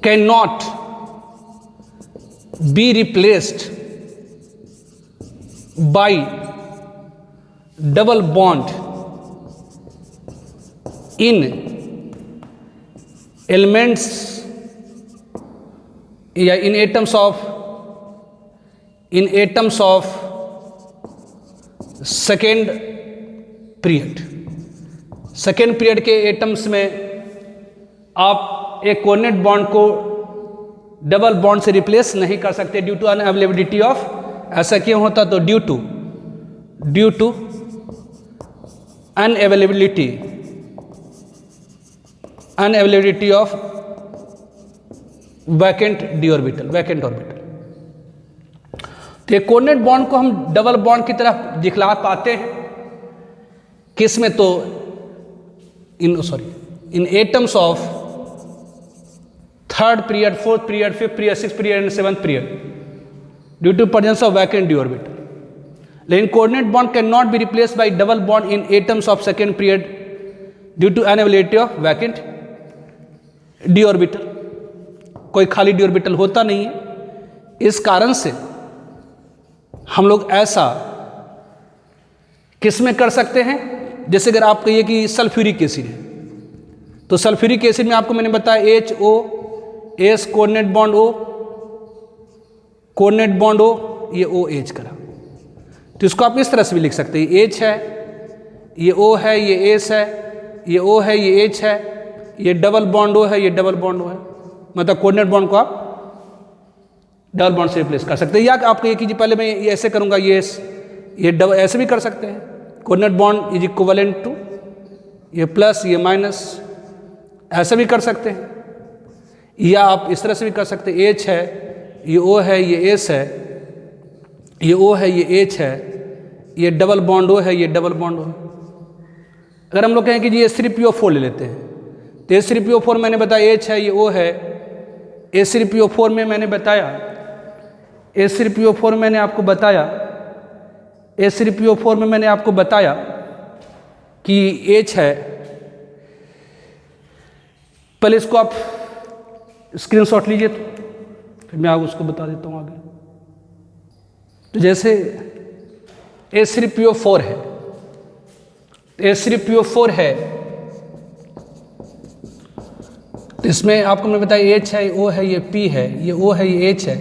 can not be replaced by double bond in elements या in atoms of second period के एटम्स में आप एक कोऑर्डिनेट बॉन्ड को डबल बॉन्ड से रिप्लेस नहीं कर सकते ड्यू टू अनअवेलेबिलिटी ऑफ। ऐसा क्यों होता? तो due to unavailability of vacant D orbital, vacant orbital. तो एक कोऑर्डिनेट बॉन्ड को हम डबल बॉन्ड की तरफ दिखला पाते हैं किस में? तो in atoms of third period, fourth period, fifth period, sixth period and seventh period due to presence of vacant D orbital. लेकिन coordinate bond can not be replaced by double bond in atoms of second period due to unavailability of vacant D orbital. कोई खाली डी ऑर्बिटल होता नहीं है। इस कारण से हम लोग ऐसा किस में कर सकते हैं? जैसे अगर आप कहिए कि सल्फ्यूरिक एसिड है, तो सल्फ्यूरिक एसिड में आपको मैंने बताया HOS कोऑर्डिनेट बॉन्ड O, ये OH करा। तो इसको आप इस तरह से भी लिख सकते हैं, H है, ये O है, ये S है, ये O है, ये H है, ये डबल बॉन्ड O है, ये डबल बॉन्ड O है। मतलब कोऑर्डिनेट बॉन्ड को आप डबल बॉन्ड से रिप्लेस कर सकते हैं। या आप कहिए कि जी पहले मैं ये ऐसे करूंगा, ये डबल ऐसे भी कर सकते हैं। Coordinate bond is equivalent to ये प्लस ये माइनस, ऐसा भी कर सकते हैं। या आप इस तरह से भी कर सकते हैं, H है, ये O है, ये S है, ये O है, ये H है, ये डबल बॉन्ड O है, ये डबल बॉन्ड O है। अगर हम लोग कहें कि जी H3PO4 ले लेते हैं, तो H3PO4 मैंने बताया H है, ये O है। H3PO4 में मैंने बताया, H3PO4 मैंने आपको बताया, H3PO4 में मैंने आपको बताया कि H है। पहले इसको आप स्क्रीनशॉट लीजिए, तो फिर मैं आपको उसको बता देता हूँ आगे। तो जैसे H3PO4 है, H3PO4 है, तो इसमें आपको मैं बताया H है, O है, ये P है, ये O है, ये H है,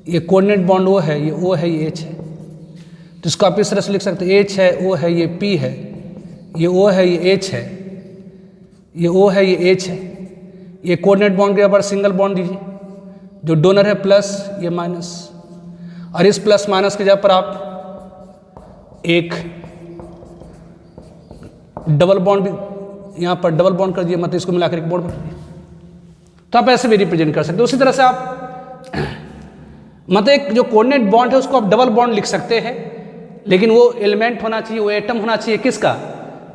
ये कोऑर्डिनेट बॉन्ड O है, ये O है, ये H है। तो इसको आप इस तरह से लिख सकते हैं, H है, O है, ये P है, ये O है, ये H है, ये O है, ये H है। ये कोऑर्डिनेट बॉन्ड के ऊपर सिंगल बॉन्ड दीजिए, जो डोनर है प्लस, ये माइनस, और इस प्लस माइनस के जगह पर आप एक डबल बॉन्ड भी यहाँ पर डबल बॉन्ड कर दिया, मतलब इसको मिलाकर एक बॉन्ड बना दिया, तो आप ऐसे भी रिप्रेजेंट कर सकते हो। उसी तरह से आप मतलब एक जो कोऑर्डिनेट बॉन्ड है उसको आप डबल बॉन्ड लिख सकते हैं, लेकिन वो एलिमेंट होना चाहिए, वो एटम होना चाहिए किसका,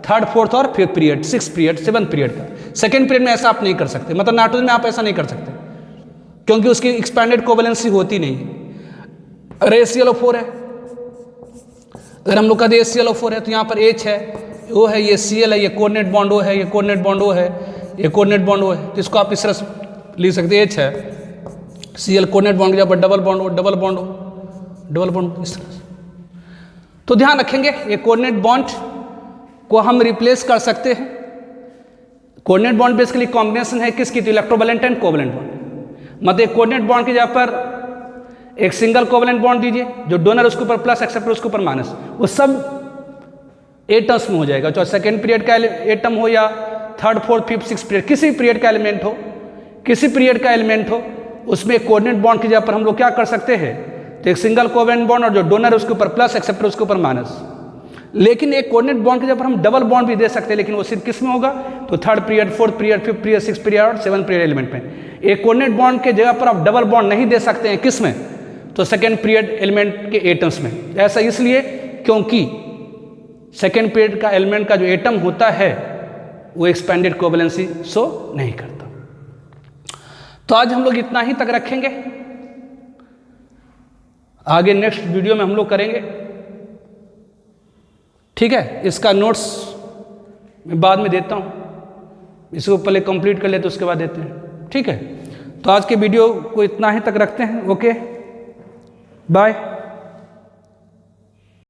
थर्ड, फोर्थ और fifth period, six period, seventh period का। सेकेंड पीरियड में ऐसा आप नहीं कर सकते, मतलब नाइट्रोजन में आप ऐसा नहीं कर सकते क्योंकि उसकी एक्सपैंडेड कोवेलेंसी होती नहीं है। अगर AClO4 है, अगर हम लोग का AClO4 है तो यहाँ पर H है, O है, ये Cl है, ये कोऑर्डिनेट बॉन्ड O है, ये कोऑर्डिनेट बॉन्ड O है, ये कोऑर्डिनेट बॉन्ड O है, तो इसको आप इस तरह से लिख सकते हैं, H है Cl कोऑर्डिनेट बॉन्ड, जहाँ पर double bond O, double bond O, double bond, इस तरह से। तो ध्यान रखेंगे ये कोऑर्डिनेट बॉन्ड को हम रिप्लेस कर सकते हैं। कोऑर्डिनेट बॉन्ड बेसिकली कॉम्बिनेशन है किसकी, तो इलेक्ट्रोवैलेंट एंड कोवैलेंट बॉन्ड। मतलब एक कोऑर्डिनेट बॉन्ड की जगह पर एक सिंगल कोवैलेंट बॉन्ड दीजिए, जो डोनर उसके ऊपर प्लस, एक्सेप्टर उसके ऊपर माइनस, वो सब एटम्स में हो जाएगा, चाहे सेकेंड पीरियड का एटम हो या third, fourth, fifth, six period, किसी पीरियड का एलिमेंट हो, किसी पीरियड का एलिमेंट हो, उसमें कोऑर्डिनेट बॉन्ड की जगह पर हम लोग क्या कर सकते हैं, तो एक सिंगल कोवैलेंट बॉन्ड और जो डोनर उसके ऊपर प्लस, एक्सेप्टर उसके ऊपर माइनस। लेकिन एक कोऑर्डिनेट बॉन्ड की जगह पर हम डबल बॉन्ड भी दे सकते हैं, लेकिन वो सिर्फ किस में होगा, तो third period, fourth period, fifth period, six period और सेवन पीरियड एलिमेंट में। एक कोऑर्डिनेट बॉन्ड के जगह पर आप डबल बॉन्ड नहीं दे सकते हैं, किस में, तो सेकेंड पीरियड एलिमेंट के एटम्स में। ऐसा इसलिए क्योंकि सेकेंड पीरियड का एलिमेंट का जो एटम होता है वो एक्सपेंडेड कोवैलेंसी शो नहीं करता। तो आज हम लोग इतना ही तक रखेंगे, आगे नेक्स्ट वीडियो में हम लोग करेंगे, ठीक है। इसका नोट्स मैं बाद में देता हूँ, इसको पहले कंप्लीट कर ले तो उसके बाद देते हैं, ठीक है। तो आज के वीडियो को इतना ही तक रखते हैं, ओके, बाय।